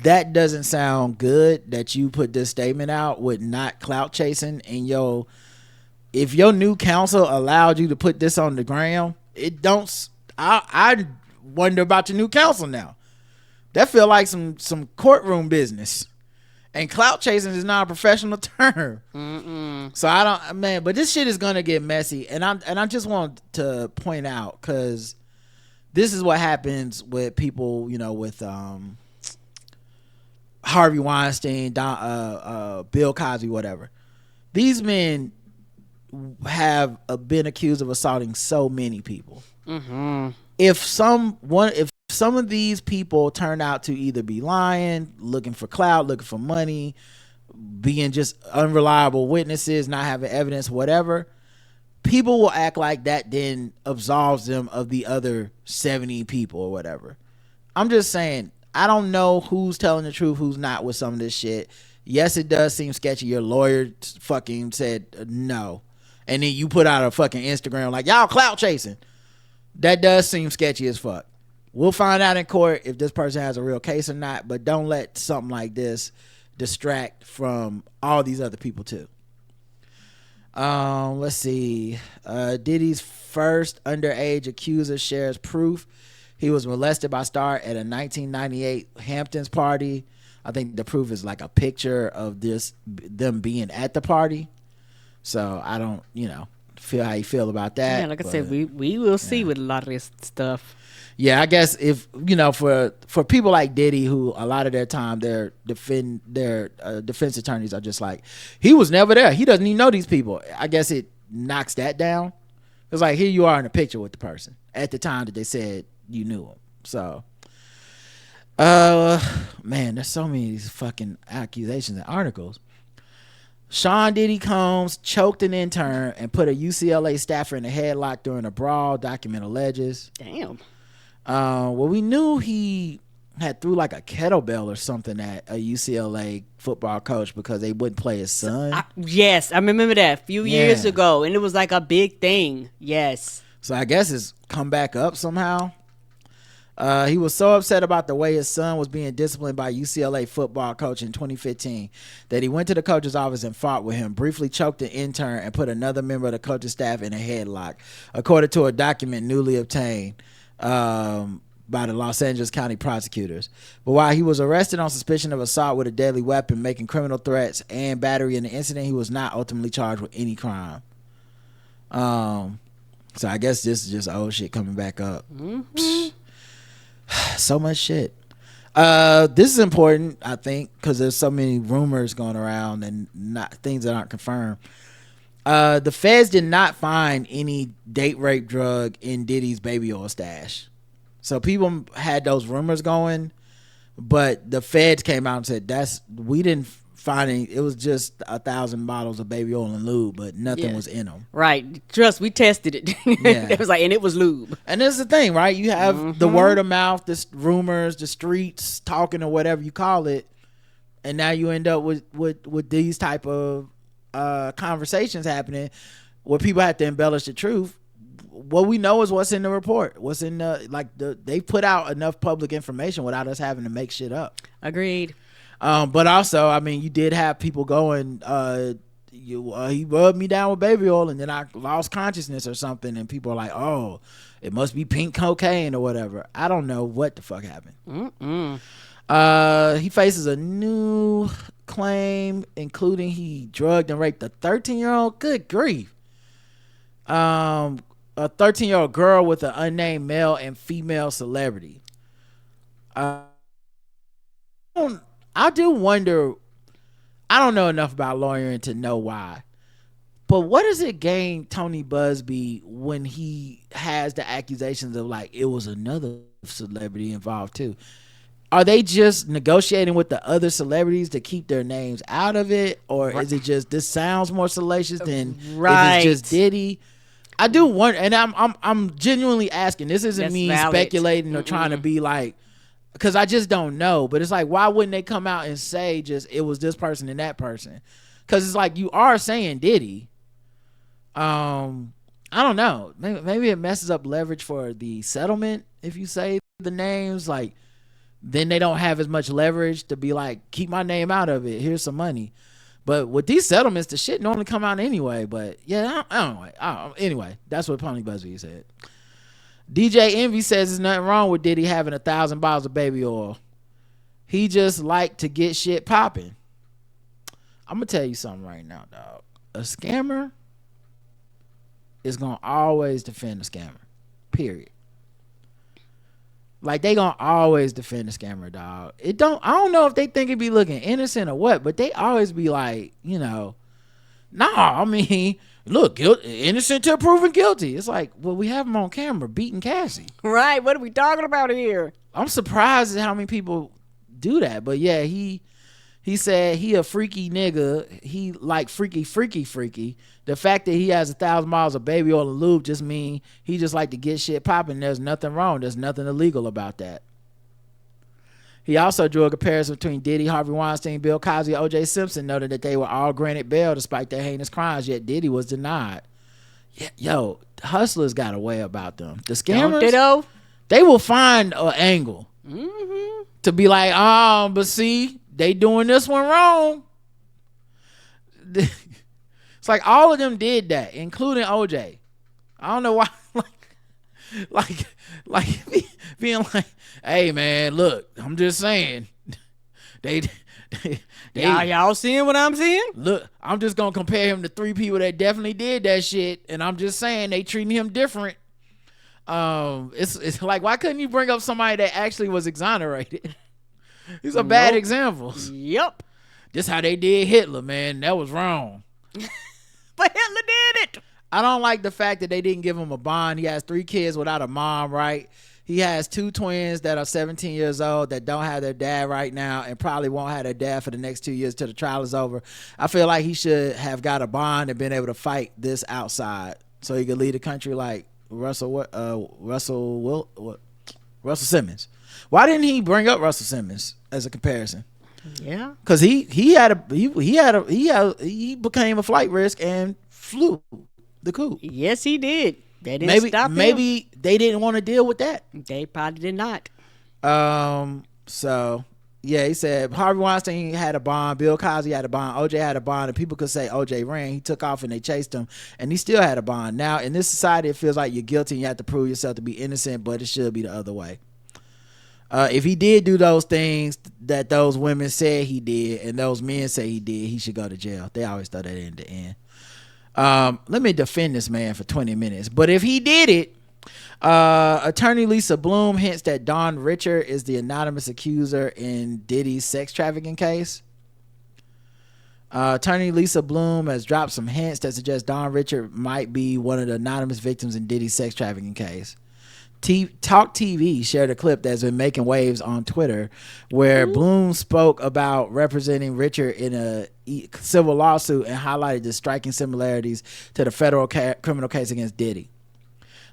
That doesn't sound good that you put this statement out with not clout chasing and if your new counsel allowed you to put this on the ground, it don't. I wonder about your new counsel now. That feel like some courtroom business. And clout chasing is not a professional term. So I don't, man. But this shit is gonna get messy, and I just want to point out because this is what happens with people, with Harvey Weinstein, Bill Cosby, whatever. These men have been accused of assaulting so many people. If some of these people turn out to either be lying, looking for clout, looking for money, being just unreliable witnesses, not having evidence, whatever, people will act like that then absolves them of the other 70 people or whatever. I'm just saying, I don't know who's telling the truth, who's not with some of this shit. yes, it does seem sketchy. Your lawyer fucking said no, and then you put out a fucking Instagram like y'all clout chasing. That does seem sketchy as fuck. We'll find out in court if this person has a real case or not, but don't let something like this distract from all these other people too. Let's see. Diddy's first underage accuser shares proof he was molested by Star at a 1998 Hamptons party. I think the proof is like a picture of them being at the party. So I don't, feel how you feel about that. Yeah, like I said, we will see with a lot of this stuff. Yeah, I guess if for people like Diddy, who a lot of their time their defense attorneys are just like, he was never there, he doesn't even know these people. I guess it knocks that down. It's like, here you are in a picture with the person at the time that they said you knew him. So man, there's so many of these fucking accusations and articles. Sean Diddy Combs choked an intern and put a UCLA staffer in a headlock during a brawl, document alleges. Damn. Well, we knew he had threw like a kettlebell or something at a UCLA football coach because they wouldn't play his son. Yes, I remember that a few years ago, and it was like a big thing. Yes. So I guess it's come back up somehow. He was so upset about the way his son was being disciplined by UCLA football coach in 2015 that he went to the coach's office and fought with him, briefly choked the intern, and put another member of the coach's staff in a headlock, according to a document newly obtained by the Los Angeles County prosecutors. But while he was arrested on suspicion of assault with a deadly weapon, making criminal threats, and battery in the incident, he was not ultimately charged with any crime. So I guess this is just old shit coming back up. So much shit. This is important, I think, because there's so many rumors going around and not things that aren't confirmed. The feds did not find any date rape drug in Diddy's baby oil stash. So people had those rumors going, but the feds came out and said we didn't find any. It was just 1,000 bottles of baby oil and lube, but nothing was in them. Right. Trust, we tested it. Yeah. It was like, and it was lube. And this is the thing, right? You have the word of mouth, the rumors, the streets talking, or whatever you call it, and now you end up with these type of conversations happening where people have to embellish the truth. What we know is what's in the report, what's in they put out enough public information without us having to make shit up. Agreed. But also, I mean, you did have people going, he rubbed me down with baby oil and then I lost consciousness or something, and people are like, oh, it must be pink cocaine or whatever. I don't know what the fuck happened. He faces a new claim, including he drugged and raped a 13-year-old. Good grief. A 13-year-old girl with an unnamed male and female celebrity. I do wonder, I don't know enough about lawyering to know why, but what does it gain Tony Busby when he has the accusations of like it was another celebrity involved too? Are they just negotiating with the other celebrities to keep their names out of it, or is it just this sounds more salacious than if it's just Diddy? I do wonder, and I'm genuinely asking. This isn't That's me valid. speculating or trying to be like, because I just don't know. But it's like, why wouldn't they come out and say just it was this person and that person? Because it's like you are saying Diddy. I don't know. Maybe it messes up leverage for the settlement if you say the names. Like, then they don't have as much leverage to be like, keep my name out of it. Here's some money. But with these settlements, the shit normally come out anyway. But yeah, I don't know. Anyway, that's what Pony Busby said. DJ Envy says there's nothing wrong with Diddy having 1,000 bottles of baby oil. He just like to get shit popping. I'm gonna tell you something right now, dog. A scammer is gonna always defend a scammer. Period. Like, they gonna always defend the scammer, dog. I don't know if they think it be looking innocent or what, but they always be like, nah, I mean, look, innocent till proven guilty. It's like, well, we have him on camera beating Cassie. Right. What are we talking about here? I'm surprised at how many people do that. But yeah, he said he a freaky nigga. He like freaky. The fact that he has 1,000 miles of baby oil and lube just mean he just like to get shit popping. There's nothing wrong. There's nothing illegal about that. He also drew a comparison between Diddy, Harvey Weinstein, Bill Cosby, O.J. Simpson, noted that they were all granted bail despite their heinous crimes, yet Diddy was denied. Yeah, yo, hustlers got a way about them. The scammers, they will find an angle to be like, but see, they doing this one wrong. It's like all of them did that, including OJ. I don't know why, like being like, hey man, look, I'm just saying, they y'all seeing what I'm seeing? Look, I'm just gonna compare him to 3 people that definitely did that shit, and I'm just saying they treating him different. It's like, why couldn't you bring up somebody that actually was exonerated? These are bad examples. Yep. This how they did Hitler, man. That was wrong. But Hitler did it. I don't like the fact that they didn't give him a bond. He has 3 kids without a mom, right? He has 2 twins that are 17 years old that don't have their dad right now and probably won't have their dad for the next 2 years till the trial is over. I feel like he should have got a bond and been able to fight this outside so he could lead the country like Russell Simmons. Why didn't he bring up Russell Simmons as a comparison? Yeah, because he became a flight risk and flew the coup. Yes, he did. They didn't stop him. Maybe they didn't want to deal with that. They probably did not. So yeah, he said Harvey Weinstein had a bond, Bill Cosby had a bond, OJ had a bond, and people could say OJ ran. He took off and they chased him, and he still had a bond. Now in this society, it feels like you're guilty and you have to prove yourself to be innocent, but it should be the other way. If he did do those things that those women said he did and those men say he did, he should go to jail. They always throw that in the end. Let me defend this man for 20 minutes. But if he did it, attorney Lisa Bloom hints that Don Richard is the anonymous accuser in Diddy's sex trafficking case. Attorney Lisa Bloom has dropped some hints that suggest Don Richard might be one of the anonymous victims in Diddy's sex trafficking case. Talk TV shared a clip that's been making waves on Twitter where Bloom spoke about representing Richard in a civil lawsuit and highlighted the striking similarities to the federal criminal case against Diddy.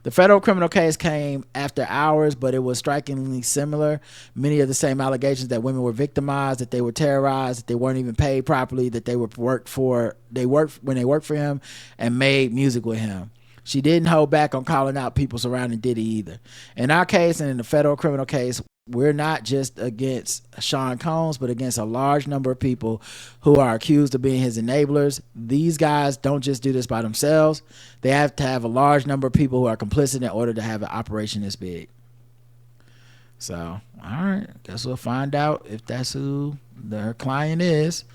The federal criminal case came after hours, but it was strikingly similar. Many of the same allegations that women were victimized, that they were terrorized, that they weren't even paid properly, that they worked for him and made music with him. She didn't hold back on calling out people surrounding Diddy either. In our case and in the federal criminal case, we're not just against Sean Combs, but against a large number of people who are accused of being his enablers. These guys don't just do this by themselves. They have to have a large number of people who are complicit in order to have an operation this big. So, all right, guess we'll find out if that's who their client is.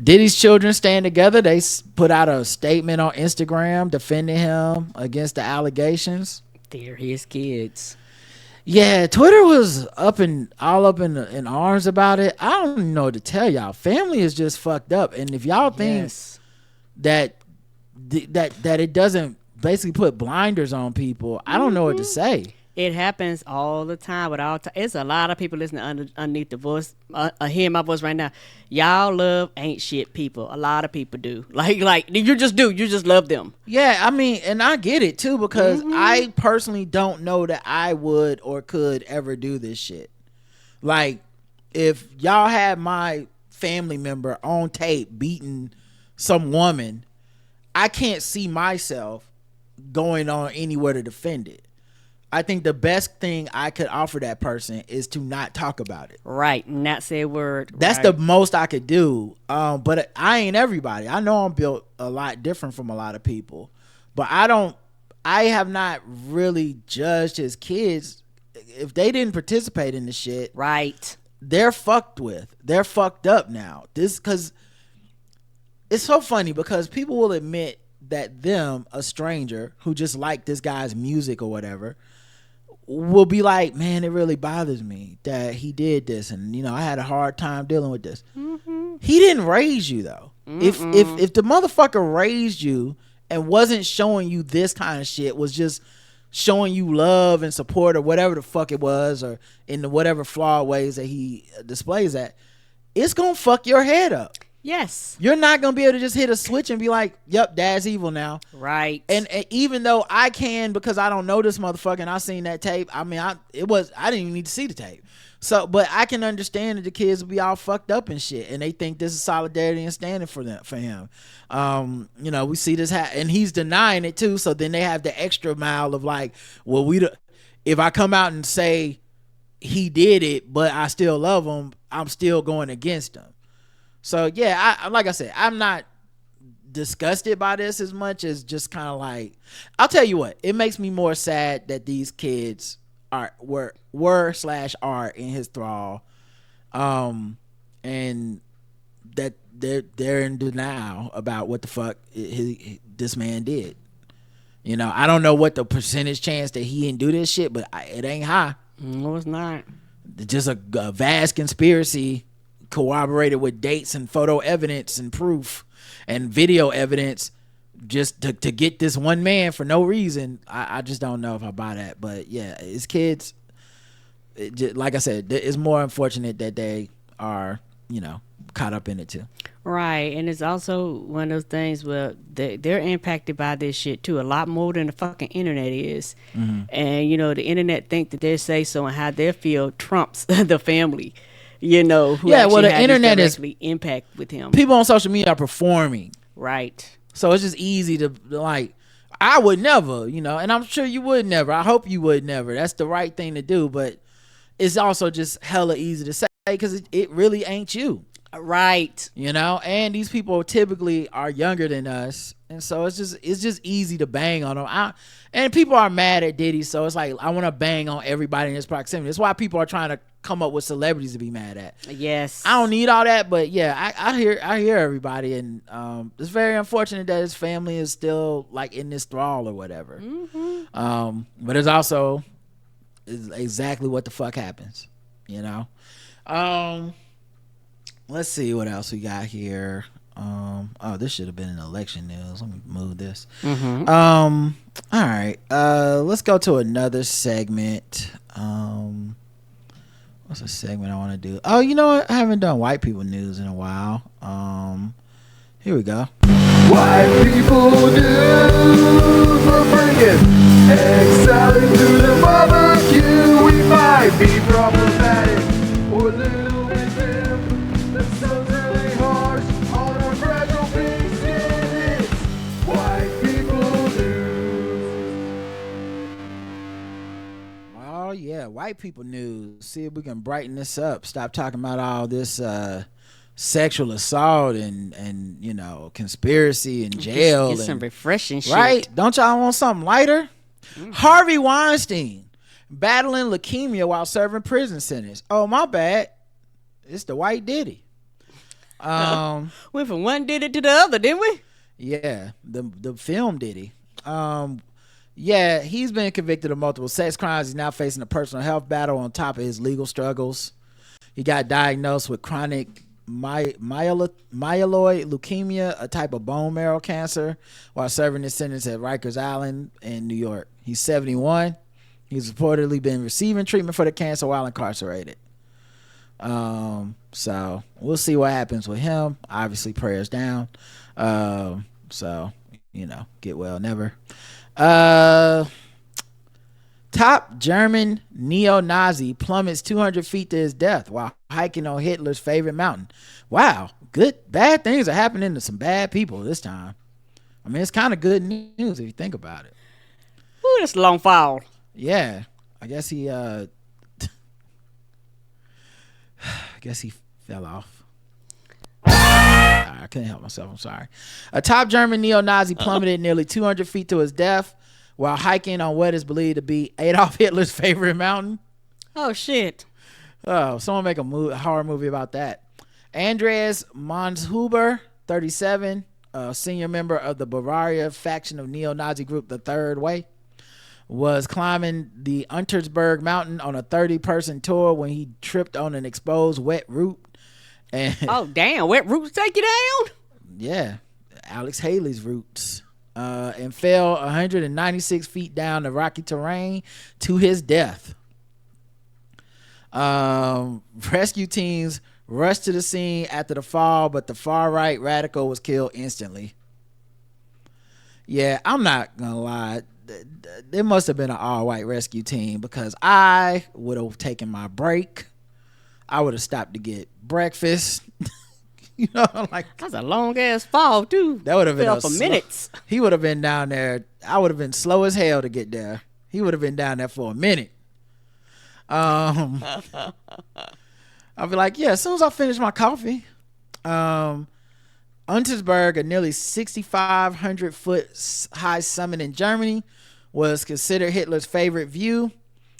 Diddy's children stand together. They put out a statement on Instagram defending him against the allegations. They're his kids. Yeah, Twitter was all up in arms about it. I don't even know what to tell y'all. Family is just fucked up, and if y'all think that it doesn't basically put blinders on people, I don't know what to say. It happens all the time. It's a lot of people listening underneath the voice, hearing my voice right now. Y'all love ain't shit people. A lot of people do. Like you just do. You just love them. Yeah, I mean, and I get it too because I personally don't know that I would or could ever do this shit. Like, if y'all had my family member on tape beating some woman, I can't see myself going on anywhere to defend it. I think the best thing I could offer that person is to not talk about it. Right, not say a word. That's the most I could do. But I ain't everybody. I know I'm built a lot different from a lot of people. But I have not really judged his kids. If they didn't participate in the shit, right, they're fucked with. They're fucked up now. Because it's so funny because people will admit that them, a stranger who just liked this guy's music or whatever, will be like, man, it really bothers me that he did this, and I had a hard time dealing with this. He didn't raise you though. If the motherfucker raised you and wasn't showing you this kind of shit, was just showing you love and support or whatever the fuck it was, or in the whatever flawed ways that he displays that, it's gonna fuck your head up. Yes. You're not gonna be able to just hit a switch and be like, "Yep, Dad's evil now." Right. And even though I can, because I don't know this motherfucker, and I seen that tape. I mean, I didn't even need to see the tape. So, but I can understand that the kids will be all fucked up and shit, and they think this is solidarity and standing for him. You know, we see this and he's denying it too. So then they have the extra mile of like, well, if I come out and say he did it, but I still love him, I'm still going against him. So yeah, like I said, I'm not disgusted by this as much as just kind of like, I'll tell you what, it makes me more sad that these kids were /are in his thrall, and that they're in denial about what the fuck this man did. You know, I don't know what the percentage chance that he didn't do this shit, but it ain't high. No, it's not. Just a vast conspiracy corroborated with dates and photo evidence and proof and video evidence just to get this one man for no reason. I just don't know if I buy that. But yeah, his kids, like I said, it's more unfortunate that they are, you know, caught up in it too. Right, and it's also one of those things where they're impacted by this shit too, a lot more than the fucking internet is. Mm-hmm. And you know, the internet think that their say so and how they feel trumps the family. You know, who yeah, well, the had internet this is impact with him. People on social media are performing, right? So it's just easy to like, I would never, you know, and I'm sure you would never. I hope you would never. That's the right thing to do, but it's also just hella easy to say because it really ain't you. Right. You know, and these people typically are younger than us, and so it's just easy to bang on them. And people are mad at Diddy, so it's like I want to bang on everybody in his proximity. That's why people are trying to come up with celebrities to be mad at. Yes. I don't need all that, but yeah, I hear everybody, and it's very unfortunate that his family is still like in this thrall or whatever. Mm-hmm. But it's also exactly what the fuck happens, you know. Let's see what else we got here. This should have been an election news. Let me move this. Mm-hmm. All right. Let's go to another segment. What's a segment I want to do? Oh, you know what? I haven't done white people news in a while. Here we go. White people news, we're bringing egg salad to the barbecue. We might be problematic or a little bit dim. That sounds really harsh on our fragile pink skin. It's white people news. Oh yeah, white people news. See if we can brighten this up. Stop talking about all this sexual assault and you know, conspiracy and jail. Get some refreshing shit. Right? Don't y'all want something lighter? Mm-hmm. Harvey Weinstein battling leukemia while serving prison sentence. Oh, my bad. It's the white Diddy. Went from one Diddy to the other, didn't we? Yeah, the film Diddy. Yeah, he's been convicted of multiple sex crimes. He's now facing a personal health battle on top of his legal struggles. He got diagnosed with chronic myeloid leukemia, a type of bone marrow cancer, while serving his sentence at Rikers Island in New York. He's 71. He's reportedly been receiving treatment for the cancer while incarcerated. So we'll see what happens with him. Obviously, prayers down. So, you know, get well never. Top German neo-Nazi plummets 200 feet to his death while hiking on Hitler's favorite mountain. Wow, bad things are happening to some bad people this time. I mean, it's kind of good news if you think about it. Ooh, that's a long fall. Yeah, I guess he fell off. I couldn't help myself. I'm sorry. A top German neo-Nazi plummeted nearly 200 feet to his death while hiking on what is believed to be Adolf Hitler's favorite mountain. Oh, shit. Oh, someone make a horror movie about that. Andreas Monshuber, 37, a senior member of the Bavaria faction of neo-Nazi group The Third Way, was climbing the Untersberg mountain on a 30-person tour when he tripped on an exposed wet root. And oh, damn. Wet roots take you down? Yeah. Alex Haley's roots. And fell 196 feet down the rocky terrain to his death. Rescue teams rushed to the scene after the fall, but the far-right radical was killed instantly. Yeah, I'm not gonna lie. There must have been an all-white rescue team, because I would have taken my break. I would have stopped to get breakfast. You know, like, That's a long ass fall too. that would have been Fell for minutes. He would have been down there. I would have been slow as hell to get there. He would have been down there for a minute. I'll be like, yeah, as soon as I finish my coffee. Untersberg, a nearly 6,500 foot high summit in Germany, was considered Hitler's favorite view,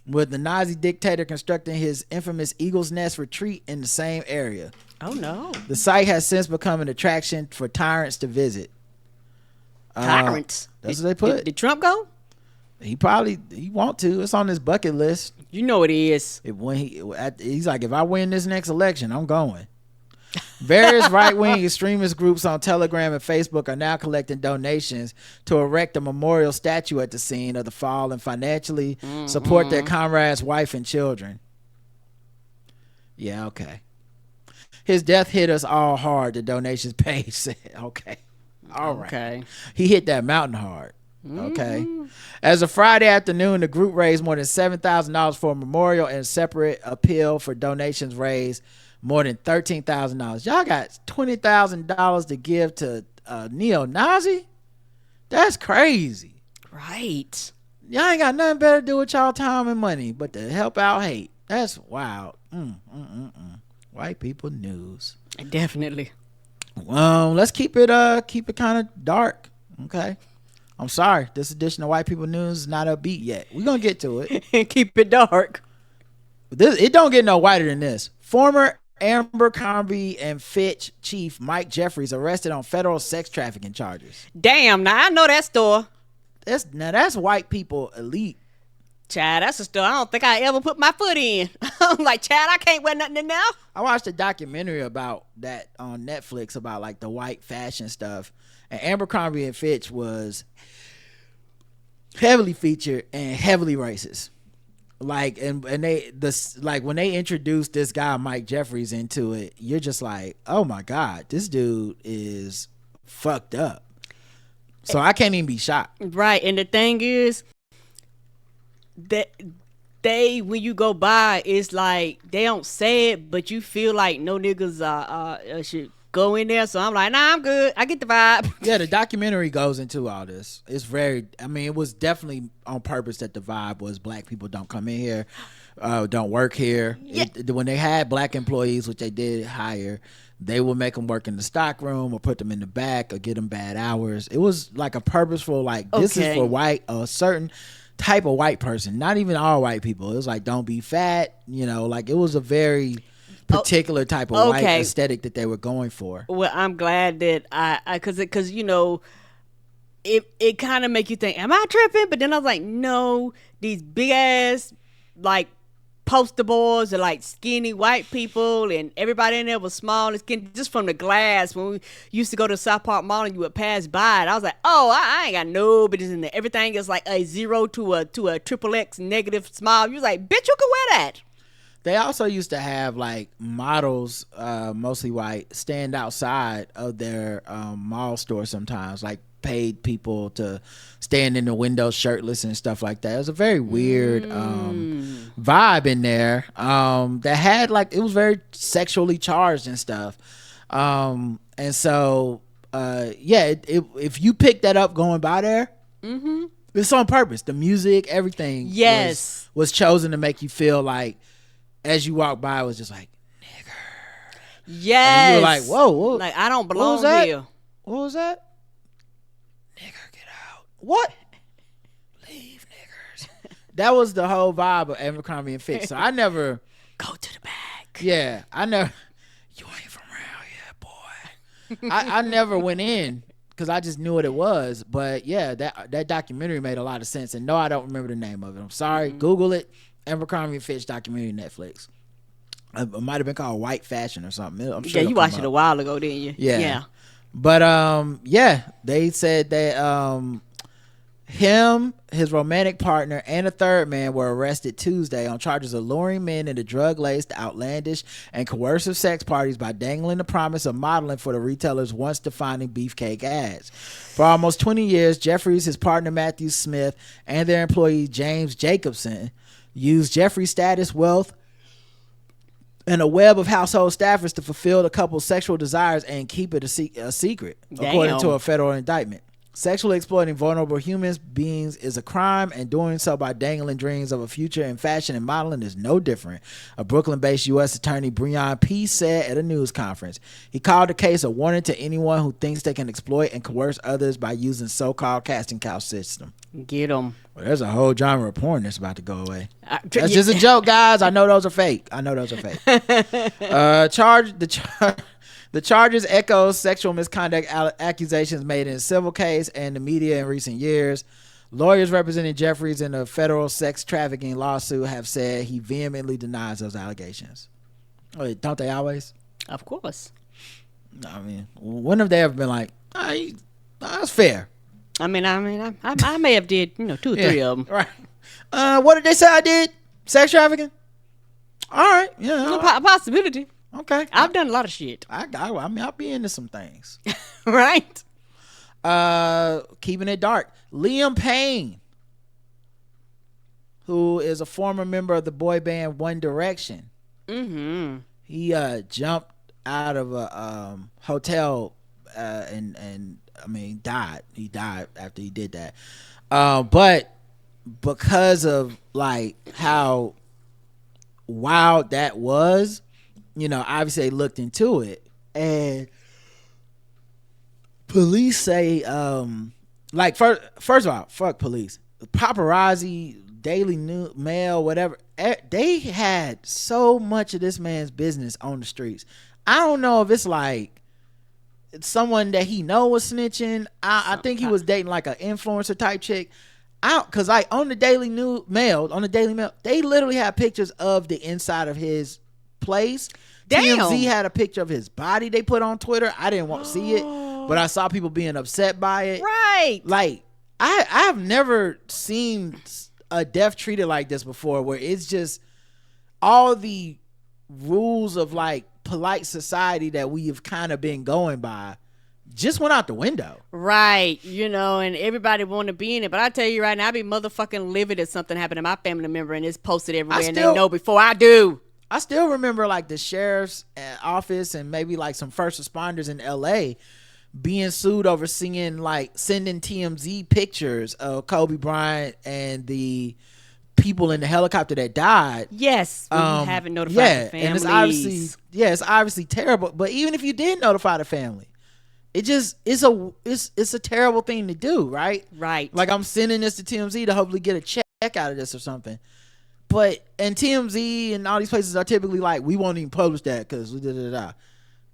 with the Nazi dictator constructing his infamous Eagle's Nest retreat in the same area. Oh no. The site has since become an attraction for tyrants to visit. Tyrants. That's what they put. Did Trump go? He want to. It's on his bucket list. You know it is. He's like, if I win this next election, I'm going. Various right-wing extremist groups on Telegram and Facebook are now collecting donations to erect a memorial statue at the scene of the fall and financially support their comrade's wife and children. Yeah, okay. His death hit us all hard, the donations page said. Okay. All right. Okay. He hit that mountain hard. Okay. As of Friday afternoon, the group raised more than $7,000 for a memorial, and a separate appeal for donations raised more than $13,000. Y'all got $20,000 to give to neo-Nazi? That's crazy. Right. Y'all ain't got nothing better to do with y'all time and money but to help out hate. That's wild. White people news. Definitely. Let's keep it kind of dark. Okay. I'm sorry. This edition of White People News is not upbeat yet. We're gonna get to it. Keep it dark. It don't get no whiter than this. Former Abercrombie and Fitch chief Mike Jeffries arrested on federal sex trafficking charges. Damn, now I know that store. That's white people elite. Chad, that's a store I don't think I ever put my foot in. I'm like, Chad, I can't wear nothing in now. I watched a documentary about that on Netflix about like the white fashion stuff, and Abercrombie and Fitch was heavily featured and heavily racist. Like, and they when they introduced this guy Mike Jeffries into it, you're just like, oh my god, this dude is fucked up. So I can't even be shocked. Right, and the thing is that they, when you go by, it's like they don't say it, but you feel like no niggas should go in there. So I'm like, nah, I'm good. I get the vibe. Yeah, the documentary goes into all this. It's it was definitely on purpose that the vibe was black people don't come in here, don't work here. Yeah. When they had black employees, which they did hire, they would make them work in the stock room or put them in the back or get them bad hours. It was like a purposeful, like, this is for a certain type of white person, not even all white people. It was like, don't be fat, like it was a very particular type of white aesthetic that they were going for. Well, I'm glad that because it kind of make you think, am I tripping? But then I was like, no, these big ass like poster boards are like skinny white people, and everybody in there was small and skinny, just from the glass. When we used to go to South Park Mall and you would pass by it, I was like, oh, I ain't got no business in there. Everything is like a 0 to a XXX negative smile. You was like, bitch, you can wear that. They also used to have like models, mostly white, stand outside of their mall store sometimes, like paid people to stand in the window shirtless and stuff like that. It was a very weird vibe in there that had like, it was very sexually charged and stuff. And so, if you pick that up going by there, it's on purpose. The music, everything was chosen to make you feel like, as you walk by, it was just like, nigger. Yes. And you were like, whoa. Like, I don't belong here. What was that? Nigger, get out. What? Leave niggers. That was the whole vibe of Abercrombie and Fitch. So I never go to the back. Yeah, I never. You ain't from around here, boy. I never went in because I just knew what it was. But yeah, that documentary made a lot of sense. And no, I don't remember the name of it. I'm sorry. Google it. Abercrombie and Fitch documentary, Netflix. It might have been called White Fashion or something. I'm sure you watched it a while ago, didn't you? Yeah. But they said that Him, his romantic partner, and a third man were arrested Tuesday on charges of luring men into drug-laced, outlandish, and coercive sex parties by dangling the promise of modeling for the retailer's once-defining beefcake ads. For almost 20 years, Jeffries, his partner Matthew Smith, and their employee James Jacobson used Jeffries' status, wealth, and a web of household staffers to fulfill the couple's sexual desires and keep it a secret, according to a federal indictment. Sexually exploiting vulnerable human beings is a crime, and doing so by dangling dreams of a future in fashion and modeling is no different, a Brooklyn-based U.S. attorney Breon P. said at a news conference. He called the case a warning to anyone who thinks they can exploit and coerce others by using so-called casting couch system. Get them. Well, there's a whole genre of porn that's about to go away. That's just a joke, guys. I know those are fake. The charges echo sexual misconduct accusations made in a civil case and the media in recent years. Lawyers representing Jeffries in a federal sex trafficking lawsuit have said he vehemently denies those allegations. Wait, don't they always? Of course. I mean, when have they ever been like, that's fair? I mean, I may have did, 2 or 3 of them. Right. What did they say I did? Sex trafficking? All right. Yeah. A possibility. Okay. I've done a lot of shit. I'll be into some things. Right. Keeping it dark. Liam Payne, who is a former member of the boy band One Direction. Mm-hmm. He jumped out of a hotel and died. He died after he did that. But because of like how wild that was, obviously they looked into it, and police say, first of all, fuck police, paparazzi, Daily Mail, whatever. They had so much of this man's business on the streets. I don't know if it's like someone that he know was snitching. I think he was dating like an influencer type chick. Cause like on the Daily Mail, they literally had pictures of the inside of his place. Damn. TMZ had a picture of his body they put on Twitter. I didn't want to see it, but I saw people being upset by it. Right. Like I've never seen a death treated like this before, where it's just all the rules of like polite society that we have kind of been going by just went out the window. Right. And everybody want to be in it. But I tell you right now, I be motherfucking livid if something happened to my family member and it's posted everywhere and they know before I do. I still remember like the sheriff's office and maybe like some first responders in LA being sued over sending TMZ pictures of Kobe Bryant and the people in the helicopter that died. Yes, we haven't notified the families. And it's obviously terrible. But even if you did notify the family, it's a terrible thing to do, right? Right. Like I'm sending this to TMZ to hopefully get a check out of this or something. And TMZ and all these places are typically like, we won't even publish that because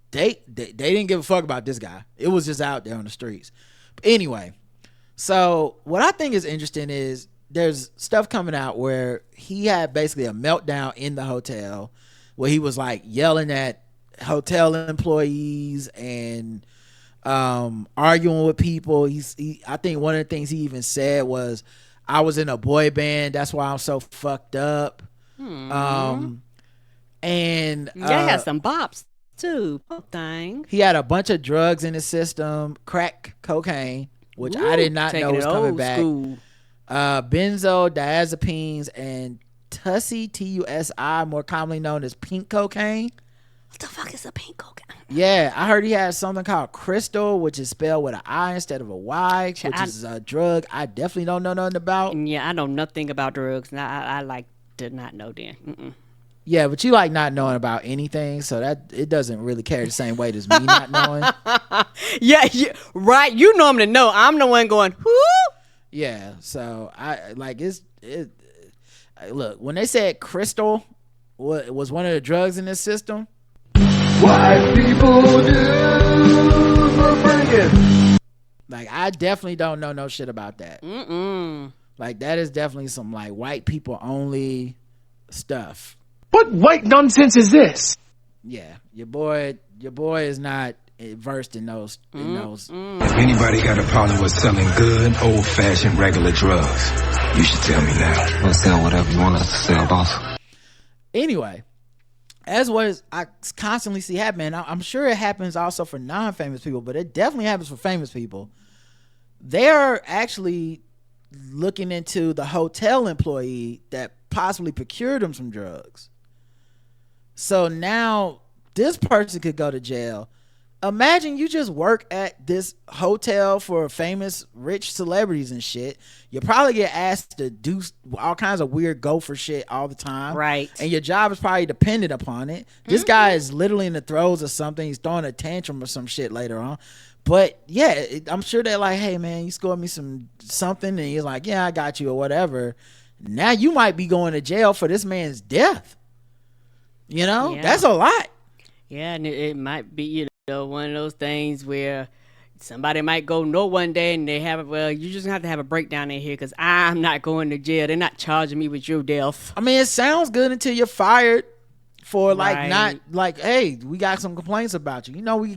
they didn't give a fuck about this guy. It was just out there on the streets. But anyway, so what I think is interesting is there's stuff coming out where he had basically a meltdown in the hotel where he was like yelling at hotel employees and arguing with people. I think one of the things he even said was, I was in a boy band, that's why I'm so fucked up. And had some bops too. Poor thing. He had a bunch of drugs in his system, crack cocaine, which I did not know was coming back. Benzodiazepines and Tussie, Tusi, more commonly known as pink cocaine. What the fuck is a pink cocaine? Yeah, I heard he had something called crystal, which is spelled with an I instead of a Y, which is a drug I definitely don't know nothing about. Yeah, I know nothing about drugs. I like to not know then. Mm-mm. Yeah, but you like not knowing about anything, so that it doesn't really carry the same weight as me not knowing. Yeah, right. You normally know. I'm the one going, whoo. Yeah, so I like look, when they said crystal was one of the drugs in this system. White people do for bringing. Like, I definitely don't know no shit about that. Like, that is definitely some like white people only stuff. What white nonsense is this? Yeah, your boy is not versed in those. If anybody got a problem with selling good, old-fashioned, regular drugs, you should tell me now. We'll sell whatever you want us to sell, boss. Anyway, as what I constantly see happening, I'm sure it happens also for non-famous people, but it definitely happens for famous people. They're actually looking into the hotel employee that possibly procured them some drugs. So now this person could go to jail. Imagine you just work at this hotel for famous rich celebrities and shit. You probably get asked to do all kinds of weird gopher shit all the time. Right. And your job is probably dependent upon it. This guy is literally in the throes of something. He's throwing a tantrum or some shit later on. But yeah, I'm sure they're like, hey man, you scored me something, and he's like, yeah, I got you or whatever. Now you might be going to jail for this man's death. You know, that's a lot. Yeah, and it might be, one of those things where somebody might go no one day and they have, you just have to have a breakdown in here because I'm not going to jail. They're not charging me with your death. I mean, it sounds good until you're fired for not hey, we got some complaints about you.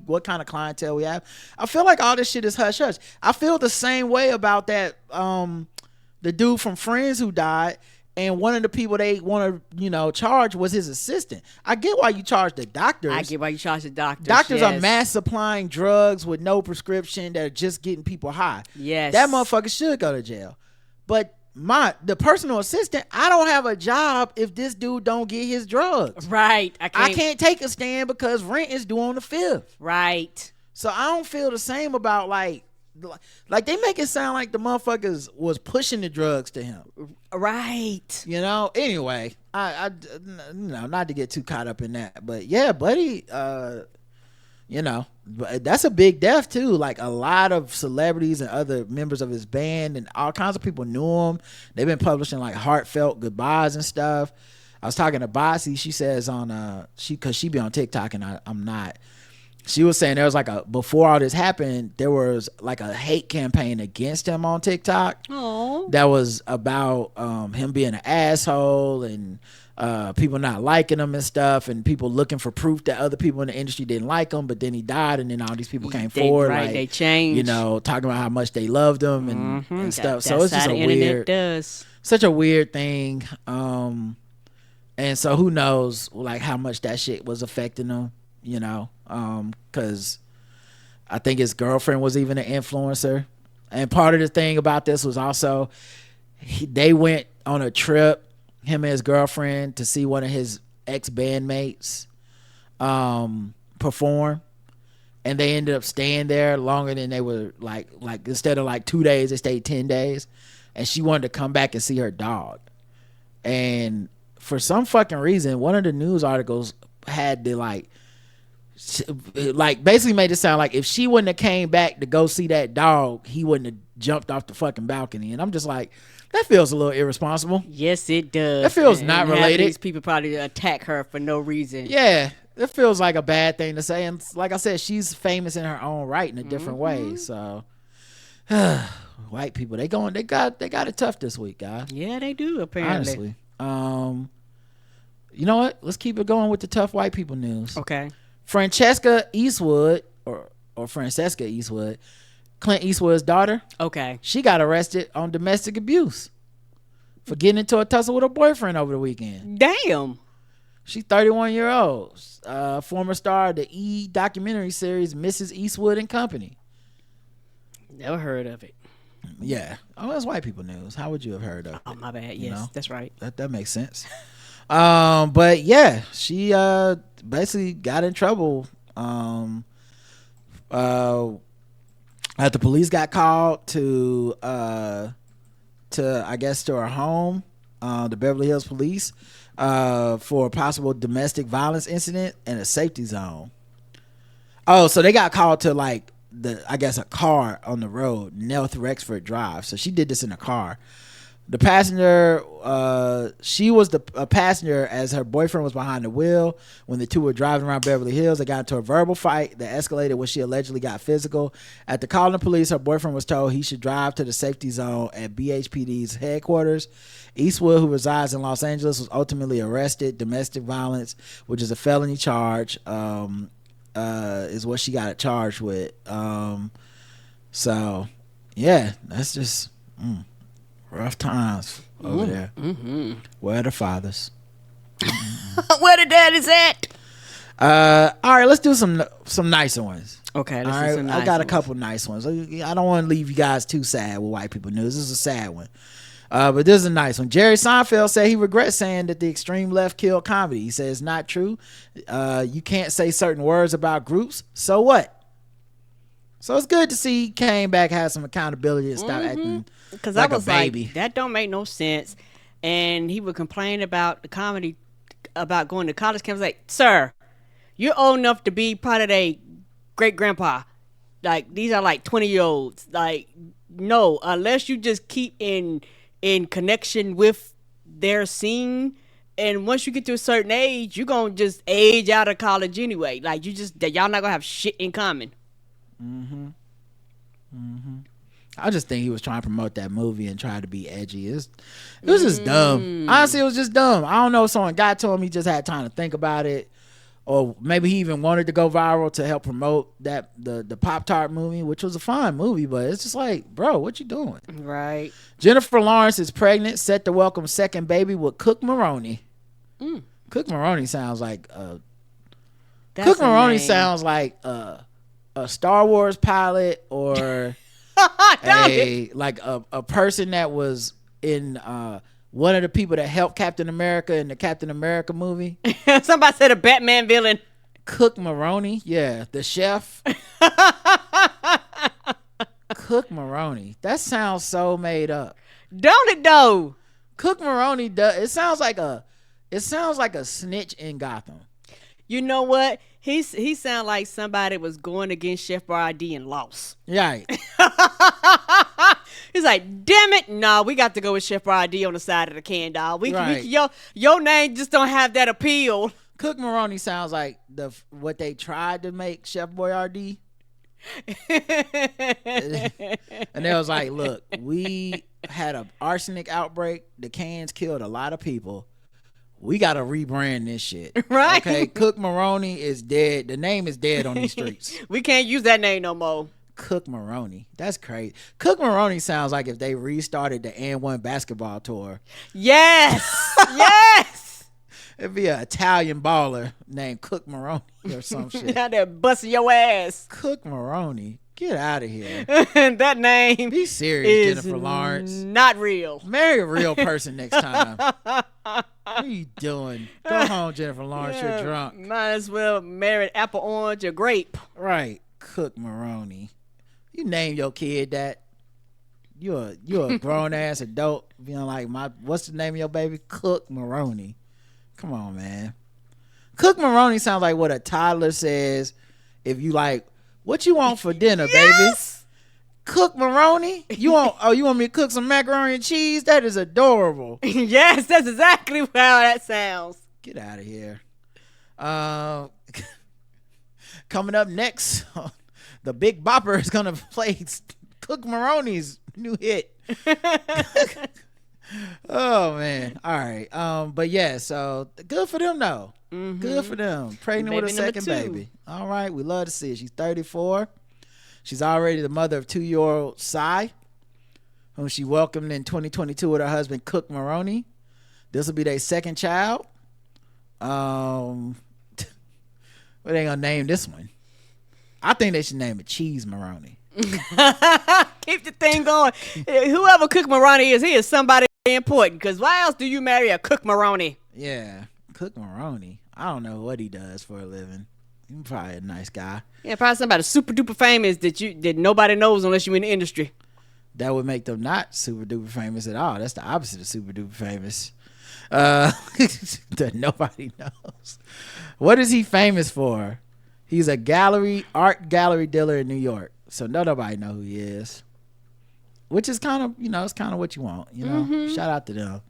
What kind of clientele we have. I feel like all this shit is hush hush. I feel the same way about that the dude from Friends who died, and one of the people they want to charge was his assistant. I get why you charge the doctors. I get why you charge the doctors. Doctors are mass supplying drugs with no prescription that are just getting people high. Yes, that motherfucker should go to jail. But the personal assistant, I don't have a job if this dude don't get his drugs. Right. I can't take a stand because rent is due on the 5th. Right. So I don't feel the same about like they make it sound like the motherfuckers was pushing the drugs to him. Right. Anyway, I not to get too caught up in that, but yeah, buddy, that's a big death too. Like a lot of celebrities and other members of his band and all kinds of people knew him. They've been publishing like heartfelt goodbyes and stuff. I was talking to Bossy. She says on because she be on TikTok and I'm not. She was saying there was before all this happened, there was like a hate campaign against him on TikTok. Oh, that was about him being an asshole and people not liking him and stuff, and people looking for proof that other people in the industry didn't like him. But then he died, and then all these people came forward, they changed, talking about how much they loved him and stuff. So it's just a weird, such a weird thing. And so who knows, like how much that shit was affecting him, because I think his girlfriend was even an influencer. And part of the thing about this was also they went on a trip, him and his girlfriend, to see one of his ex-bandmates perform, and they ended up staying there longer than they were like instead of like 2 days, they stayed 10 days, and she wanted to come back and see her dog. And for some fucking reason, one of the news articles had the basically made it sound like if she wouldn't have came back to go see that dog, he wouldn't have jumped off the fucking balcony. And I'm just like, that feels a little irresponsible. Yes, it does. That feels not related. These people probably attack her for no reason. Yeah, it feels like a bad thing to say. And like I said, she's famous in her own right in a different way. So white people, they got it tough this week, guys. Yeah, they do, apparently. Honestly. You know what? Let's keep it going with the tough white people news. Okay. Francesca Eastwood, or Francesca Eastwood, Clint Eastwood's daughter. Okay. She got arrested on domestic abuse for getting into a tussle with her boyfriend over the weekend. Damn. She's 31 years old. Former star of the E! documentary series Mrs. Eastwood and Company. Never heard of it. Yeah. Oh, that's white people news. How would you have heard of it? Oh, my bad. Yes, that's right. That makes sense. But yeah, she basically got in trouble after police got called to I guess to her home, the Beverly Hills Police, for a possible domestic violence incident in a safety zone. Oh, so they got called to like a car on the road, North Rexford Drive. So she did this in a car. The passenger, she was a passenger as her boyfriend was behind the wheel. When the two were driving around Beverly Hills, they got into a verbal fight that escalated when she allegedly got physical. After calling the police, her boyfriend was told he should drive to the safety zone at BHPD's headquarters. Eastwood, who resides in Los Angeles, was ultimately arrested. Domestic violence, which is a felony charge. is what she got charged with. So yeah, that's just rough times over there. Where are the fathers? Where the daddy's at? All right, let's do some nicer ones. Okay, All right, I got a couple nice ones. I don't want to leave you guys too sad with white people news. This is a sad one. But this is a nice one. Jerry Seinfeld said he regrets saying that the extreme left killed comedy. He says it's not true. You can't say certain words about groups. So what? So it's good to see he came back, had some accountability, and stop acting because like I was a baby. like, that don't make no sense. And he would complain about the comedy, about going to college camp. I was like, sir, you're old enough to be part of a great grandpa. Like, these are like 20-year-olds. Like, no, unless you just keep in connection with their scene, and once you get to a certain age, you're gonna just age out of college anyway. Like, y'all not gonna have shit in common. I just think he was trying to promote that movie and try to be edgy. It was just dumb. Honestly, it was just dumb. I don't know if someone got to him, he just had time to think about it, or maybe he even wanted to go viral to help promote that the Pop-Tart movie, which was a fine movie, but it's just like, bro, what you doing? Right. Jennifer Lawrence is pregnant, set to welcome second baby with Cook Maroney. Cook Maroney sounds like That's a name. sounds like a Star Wars pilot, or a person that was in one of the people that helped Captain America in the Captain America movie. Somebody said a Batman villain. Cook Maroney, yeah, the chef. Cook Maroney. That sounds so made up. Don't it though? Cook Maroney does. It sounds like a snitch in Gotham. You know what? He sound like somebody was going against Chef Boyardee and lost. Right. He's like, damn it, no, we got to go with Chef Boyardee on the side of the can, dog. Right. Your name just don't have that appeal. Cook Maroney sounds like what they tried to make Chef Boyardee. And they was like, look, we had an arsenic outbreak. The cans killed a lot of people. We got to rebrand this shit. Right. Okay, Cook Maroney is dead. The name is dead on these streets. We can't use that name no more. Cook Maroney. That's crazy. Cook Maroney sounds like if they restarted the N1 basketball tour. Yes. Yes. It'd be an Italian baller named Cook Maroney or some shit. Out there busting your ass. Cook Maroney. Get out of here. That name. Be serious, is Jennifer Lawrence. Not real. Marry a real person next time. What are you doing? Go home, Jennifer Lawrence. You're drunk. Might as well marry apple, orange, or grape. Right. Cook Maroney. You name your kid that. You're a grown ass adult being like, what's the name of your baby? Cook Maroney. Come on, man. Cook Maroney sounds like what a toddler says if you like, what you want for dinner, Yes! baby? Cook Maroney? You want me to cook some macaroni and cheese? That is adorable. Yes, that's exactly how that sounds. Get out of here. Coming up next, the Big Bopper is gonna play Cook Maroney's new hit. Oh man. All right. But yeah, so good for them though. Good for them. Pregnant with a second baby. All right. We love to see it. She's 34. She's already the mother of 2-year-old Cy, whom she welcomed in 2022 with her husband Cook Maroney. This will be their second child. What they gonna name this one? I think they should name it Cheese Maroney. Keep the thing going. Whoever Cook Maroney is, he is somebody important. Because why else do you marry a Cook Maroney? Yeah, Cook Maroney. I don't know what he does for a living. He's probably a nice guy. Yeah, probably somebody super duper famous that nobody knows unless you're in the industry. That would make them not super duper famous at all. That's the opposite of super duper famous. That nobody knows. What is he famous for? He's a art gallery dealer in New York. So nobody know who he is. Which is kind of, it's kind of what you want, Shout out to them.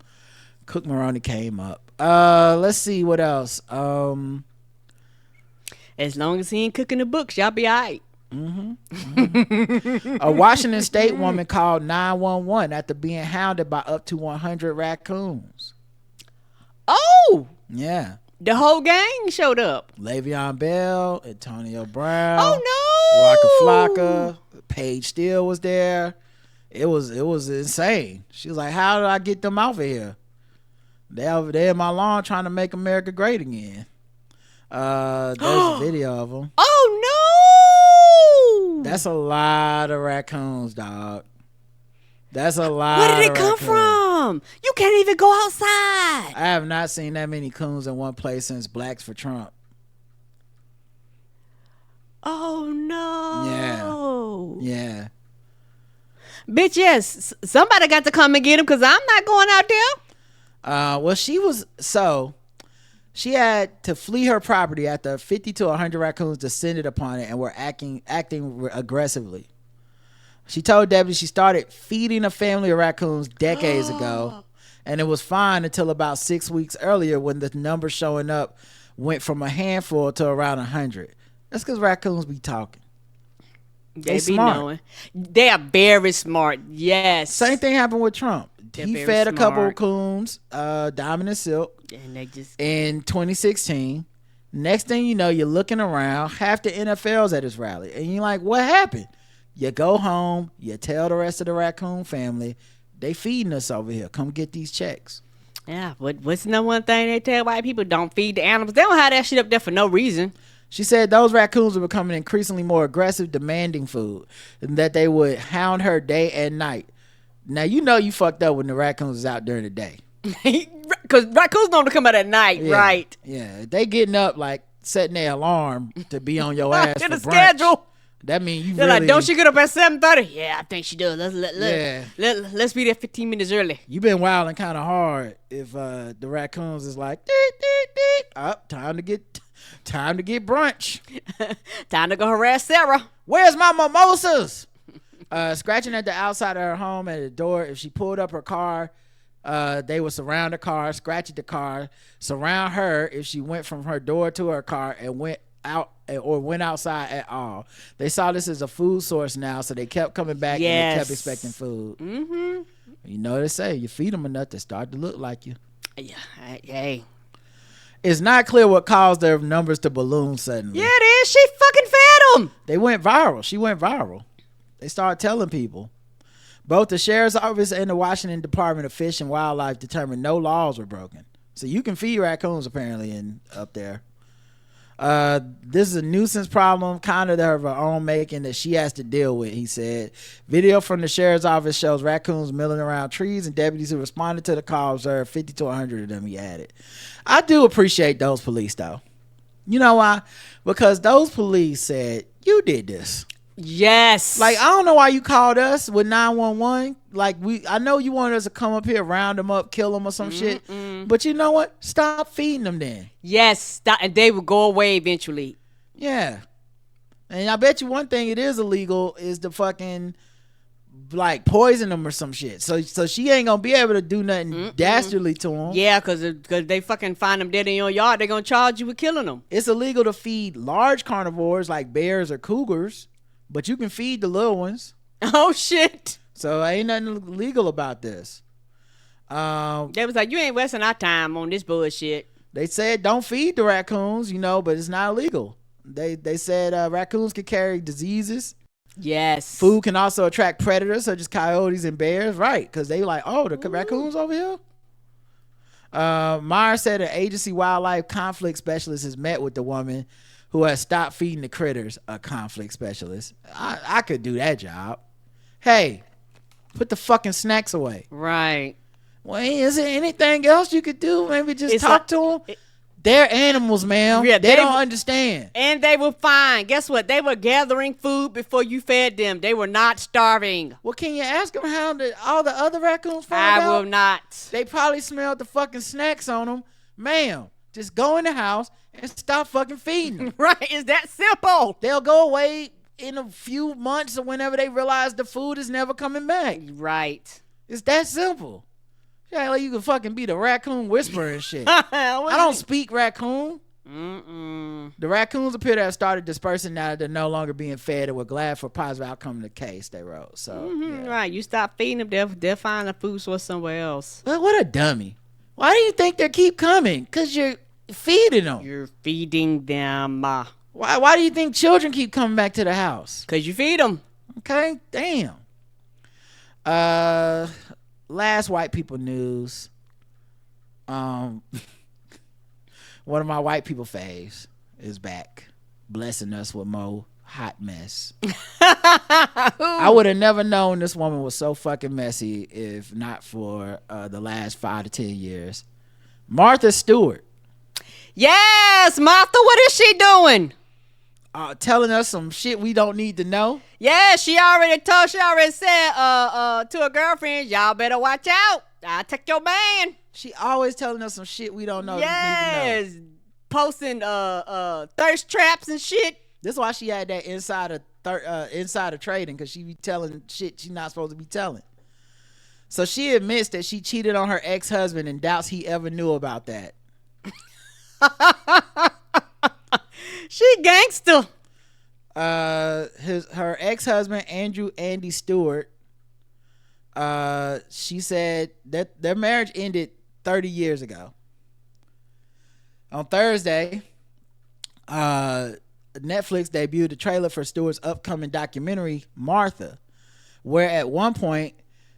Cook Maroney came up. Let's see what else. As long as he ain't cooking the books, y'all be all right. A Washington State woman called 911 after being hounded by up to 100 raccoons. Oh! Yeah. The whole gang showed up. Le'Veon Bell, Antonio Brown. Oh no! Waka Flocka, Paige Steele was there. It was insane. She was like, "How did I get them out of here? They over there in my lawn trying to make America great again." There's a video of them. Oh no! That's a lot of raccoons, dog. That's a lot. Where did of it come raccoons. from? You can't even go outside. I have not seen that many coons in one place since Blacks for Trump. Oh no! Yeah. Bitch, yes. Somebody got to come and get him because I'm not going out there. Well, she had to flee her property after 50 to 100 raccoons descended upon it and were acting aggressively. She told deputies she started feeding a family of raccoons decades ago, and it was fine until about 6 weeks earlier when the number showing up went from a handful to around 100. That's because raccoons be talking. They be smart. knowing. They are very smart. Yes. Same thing happened with Trump. They're He very fed a couple of smart. coons, Diamond and Silk, And they just in 2016. Next thing you know, you're looking around, half the NFL's at his rally, and you're like, what happened? You go home, you tell the rest of the raccoon family, they feeding us over here. Come get these checks. yeah. What's the number one thing they tell white people? Don't feed the animals. They don't have that shit up there for no reason. She said those raccoons were becoming increasingly more aggressive, demanding food, and that they would hound her day and night. Now, you know you fucked up when the raccoons is out during the day. Because raccoons don't come out at night, Yeah, right? Yeah. They getting up, like, setting their alarm to be on your ass In for the brunch. schedule. That means you They're really... like, don't she get up at 7:30? Yeah, I think she does. Yeah. Let's be there 15 minutes early. You been wilding kind of hard if the raccoons is like, deet, deet, deet. Up, time to get brunch. Time to go harass Sarah. Where's my mimosas? Scratching at the outside of her home at the door. If she pulled up her car, they would surround the car, scratch at the car, surround her if she went from her door to her car and went out or went outside at all. They saw this as a food source now, so they kept coming back and they kept expecting food. Mm-hmm. You know what they say, you feed them enough, they start to look like you. Yeah, hey. It's not clear what caused their numbers to balloon suddenly. Yeah, it is. She fucking fed them. They went viral. She went viral. They started telling people. Both the Sheriff's Office and the Washington Department of Fish and Wildlife determined no laws were broken. So you can feed raccoons apparently up there. This is a nuisance problem, kind of her own making, that she has to deal with, he said. Video from the Sheriff's Office shows raccoons milling around trees, and deputies who responded to the call observed 50 to 100 of them, he added. I do appreciate those police, though. You know why? Because those police said, you did this. Yes. Like, I don't know why you called us with 911. Like, I know you wanted us to come up here, round them up, kill them or some shit. But you know what? Stop feeding them then. Yes. Stop, and they will go away eventually. Yeah. And I bet you one thing it is illegal is to fucking, like, poison them or some shit. So she ain't gonna be able to do nothing dastardly to them. Yeah, because they fucking find them dead in your yard. They're going to charge you with killing them. It's illegal to feed large carnivores like bears or cougars, but you can feed the little ones. Oh, shit. So ain't nothing illegal about this. They was like, you ain't wasting our time on this bullshit. They said don't feed the raccoons, but it's not illegal. They said raccoons can carry diseases. Yes. Food can also attract predators such as coyotes and bears. Right, because they like, oh, the raccoons over here. Meyer said an agency wildlife conflict specialist has met with the woman who has stopped feeding the critters. A conflict specialist. I could do that job. Hey, put the fucking snacks away. Right. Well, is there anything else you could do? Maybe just talk to them. They're animals, man. Yeah, they don't understand. And they were fine. Guess what? They were gathering food before you fed them. They were not starving. Well, can you ask them how all the other raccoons found out? I will not. They probably smelled the fucking snacks on them. Ma'am, just go in the house and stop fucking feeding them. Right. It's that simple. They'll go away in a few months or whenever they realize the food is never coming back. Right. It's that simple. Yeah, like you can fucking be the raccoon whisperer and shit. I don't speak raccoon. The raccoons appear to have started dispersing now that they're no longer being fed, and we're glad for positive outcome in the case, they wrote. So yeah. Right. You stop feeding them, they'll find a food source somewhere else. Well, what a dummy. Why do you think they keep coming? Because you're feeding them. You're feeding them. Why do you think children keep coming back to the house? Because you feed them. Okay, damn. Last white people news. One of my white people faves is back, blessing us with more hot mess. I would have never known this woman was so fucking messy if not for the last 5 to 10 years. Martha Stewart. Yes, Martha, what is she doing? Telling us some shit we don't need to know. Yeah, she already said to her girlfriend, y'all better watch out. I'll take your man. She always telling us some shit we don't know. Yes, need to know. Posting thirst traps and shit. This is why she had that insider trading, because she be telling shit she's not supposed to be telling. So she admits that she cheated on her ex-husband and doubts he ever knew about that. She gangster. Her ex-husband Andy Stewart. She said that their marriage ended 30 years ago. On Thursday, Netflix debuted a trailer for Stewart's upcoming documentary Martha, where at one point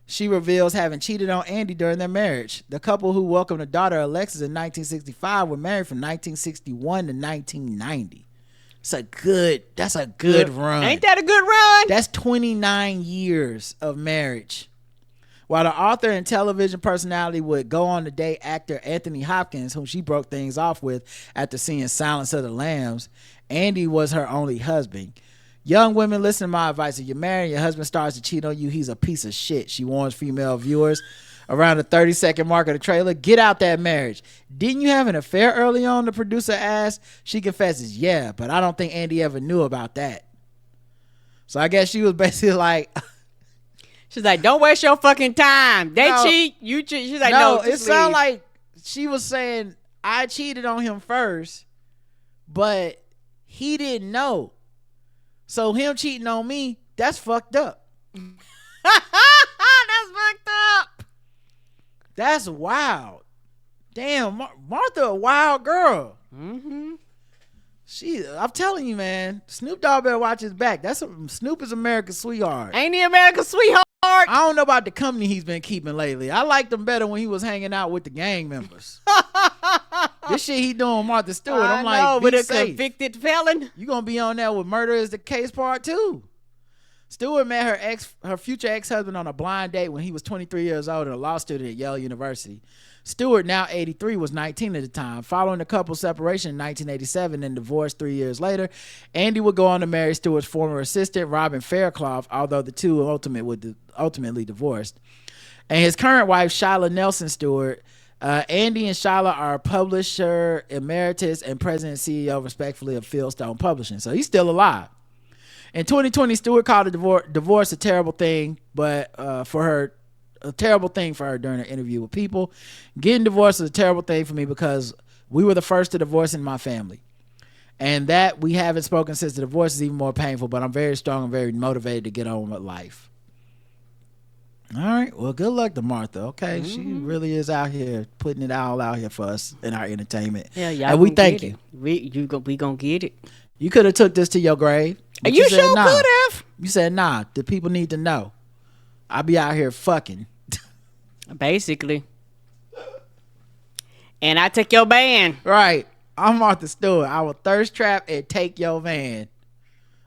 she reveals having cheated on Andy during their marriage. The couple, who welcomed a daughter Alexis in 1965, were married from 1961 to 1990. That's a good run. Ain't that a good run? That's 29 years of marriage. While the author and television personality would go on to date actor Anthony Hopkins, whom she broke things off with after seeing Silence of the Lambs, Andy was her only husband. Young women, listen to my advice. If you're married and your husband starts to cheat on you, he's a piece of shit, she warns female viewers. Around the 30-second mark of the trailer, get out that marriage. Didn't you have an affair early on? The producer asked. She confesses, yeah, but I don't think Andy ever knew about that. So I guess she was basically like... She's like, don't waste your fucking time. They cheat, you cheat. She's like, no, it sounded like she was saying, I cheated on him first, but he didn't know. So him cheating on me, that's fucked up. That's fucked up. That's wild. Damn, Martha a wild girl. Mm-hmm. I'm telling you, man, Snoop Dogg better watch his back. Snoop is America's sweetheart. Ain't he America's sweetheart? I don't know about the company he's been keeping lately. I liked him better when he was hanging out with the gang members. This shit he doing with Martha Stewart, I'm like, with be a safe. convicted felon. You gonna be on there with Murder is the Case Part 2. Stewart met her future ex-husband on a blind date when he was 23 years old and a law student at Yale University. Stewart, now 83, was 19 at the time. Following the couple's separation in 1987 and divorce 3 years later, Andy would go on to marry Stewart's former assistant, Robin Fairclough, although the two ultimately divorced. And his current wife, Shyla Nelson Stewart. Andy and Shyla are publisher emeritus and president and CEO, respectively, of Fieldstone Publishing. So he's still alive. In 2020, Stewart called the divorce a terrible thing, but a terrible thing for her during an interview with People. Getting divorced is a terrible thing for me because we were the first to divorce in my family. And that we haven't spoken since the divorce is even more painful, but I'm very strong and very motivated to get on with life. All right. Well, good luck to Martha. Okay. Mm-hmm. She really is out here putting it all out here for us in our entertainment. Yeah, y'all. And we thank you. We gonna get it. You could have took this to your grave. You sure nah. could have. You said, nah, the people need to know. I be out here fucking. Basically. And I take your van. Right. I'm Martha Stewart. I will thirst trap and take your van.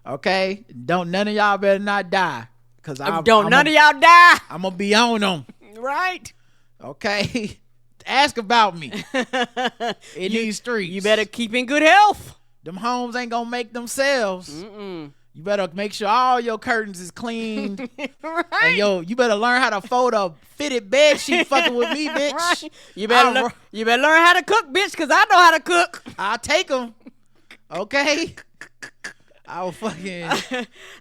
Okay? None of y'all better not die. Cause none of y'all die. I'm gonna be on them. Right. Okay? Ask about me in these streets. You better keep in good health. Them homes ain't gonna make themselves. Mm-mm. You better make sure all your curtains is cleaned. Right. And you better learn how to fold a fitted bed sheet fucking with me, bitch. Right. You better learn how to cook, bitch, because I know how to cook. I'll take them. Okay? I'll fucking...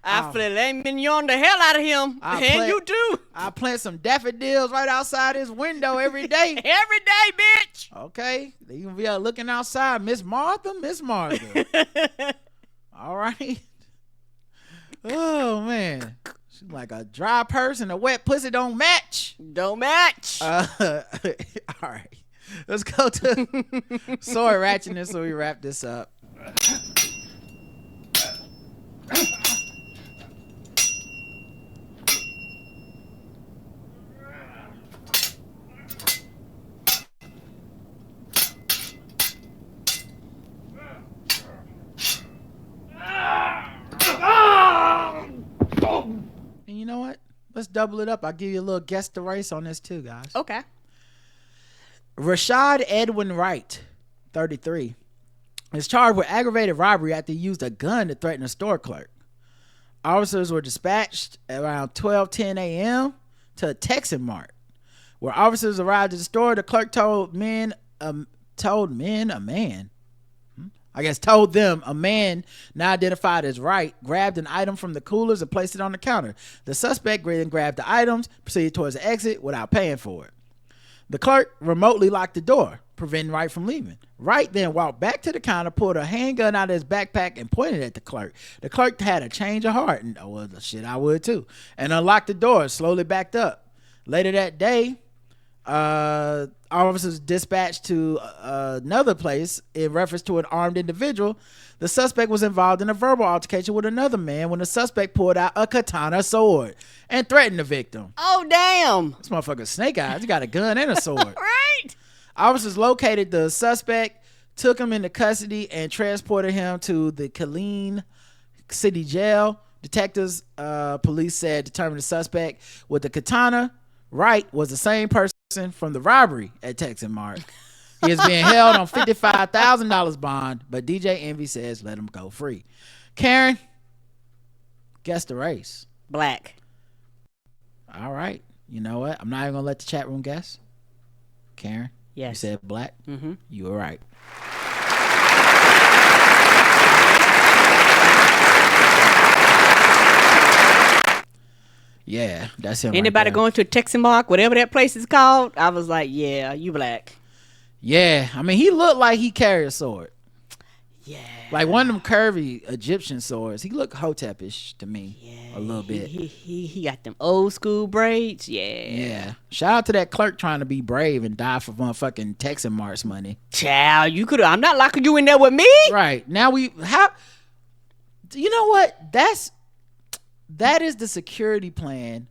I filet mignon the hell out of him. You too. I'll plant some daffodils right outside his window every day. Every day, bitch. Okay? You can be looking outside. Miss Martha. All right? Oh, man. She's like a dry person. A wet pussy don't match. Don't match. All right. Let's go to sword ratchetness so we wrap this up. And you know what? Let's double it up. I'll give you a little guess the race on this too, guys. Okay. Rashad Edwin Wright, 33, is charged with aggravated robbery after he used a gun to threaten a store clerk. Officers were dispatched around 12:10 a.m. to a Texan Mart. Where officers arrived at the store, the clerk told them a man now identified as Wright grabbed an item from the coolers and placed it on the counter. The suspect then grabbed the items, proceeded towards the exit without paying for it. The clerk remotely locked the door, preventing Wright from leaving. Wright then walked back to the counter, pulled a handgun out of his backpack, and pointed at the clerk. The clerk had a change of heart, and I would too, and unlocked the door, slowly backed up. Later that day, officers dispatched to another place in reference to an armed individual. The suspect was involved in a verbal altercation with another man when the suspect pulled out a katana sword and threatened the victim. Oh, damn. This motherfucker Snake Eyes. He got a gun and a sword. Right? Officers located the suspect, took him into custody, and transported him to the Killeen City Jail. Detectives, police said, determined the suspect with the katana, Wright, was the same person from the robbery at Texan Mart. He is being held on $55,000 bond, but DJ Envy says let him go free. Karen, guess the race. Black. All right. You know what? I'm not even going to let the chat room guess. Karen? Yes. You said black? Mm-hmm. You were right. Yeah, that's him. Anybody right going to a Texan Mark, whatever that place is called, I was like, yeah, you black. Yeah, I mean, he looked like he carried a sword. Yeah. Like one of them curvy Egyptian swords. He looked Hotep-ish to me. Yeah, a little bit. He got them old school braids. Yeah. Yeah. Shout out to that clerk trying to be brave and die for motherfucking Texan Mart's money. Child, you could. I'm not locking you in there with me. Right. Now you know what? That is the security plan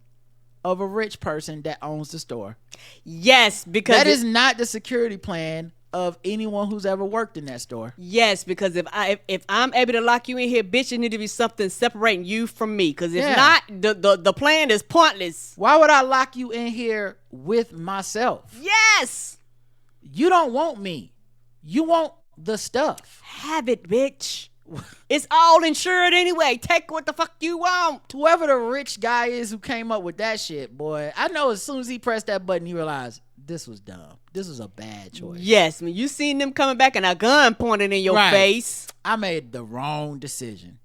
of a rich person that owns the store. Yes, because that is not the security plan of anyone who's ever worked in that store. Yes, because if I'm able to lock you in here, bitch, it need to be something separating you from me. Because if not, the plan is pointless. Why would I lock you in here with myself? Yes. You don't want me. You want the stuff. Have it, bitch. It's all insured anyway. Take what the fuck you want. Whoever the rich guy is who came up with that shit, boy, I know as soon as he pressed that button, he realized this was dumb. This was a bad choice. Yes, when you seen them coming back and a gun pointed in your face. I made the wrong decision.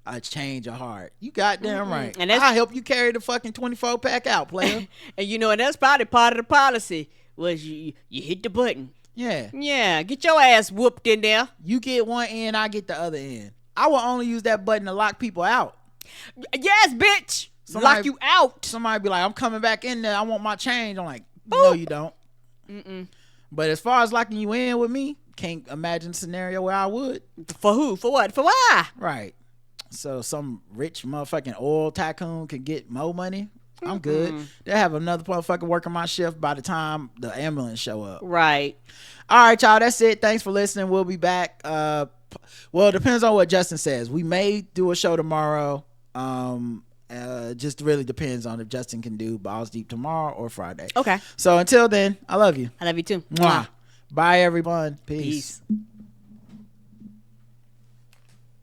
A change of heart. You goddamn right. And I'll help you carry the fucking 24 pack out, player. And you know, and that's probably part of the policy was you hit the button. Yeah. Yeah, get your ass whooped in there. You get one end, I get the other end. I will only use that button to lock people out. Yes, bitch. Lock you out. Somebody be like, I'm coming back in there. I want my change. I'm like, no, you don't. Mm-mm. But as far as locking you in with me, can't imagine a scenario where I would. For who? For what? For why? Right. So some rich motherfucking oil tycoon can get more money. I'm good. They'll have another motherfucker working my shift by the time the ambulance show up. Right. All right, y'all. That's it. Thanks for listening. We'll be back. Well, it depends on what Justin says. We may do a show tomorrow. Just really depends on if Justin can do Balls Deep tomorrow or Friday. Okay. So until then, I love you. I love you too. Mwah. Bye, everyone. Peace. Peace.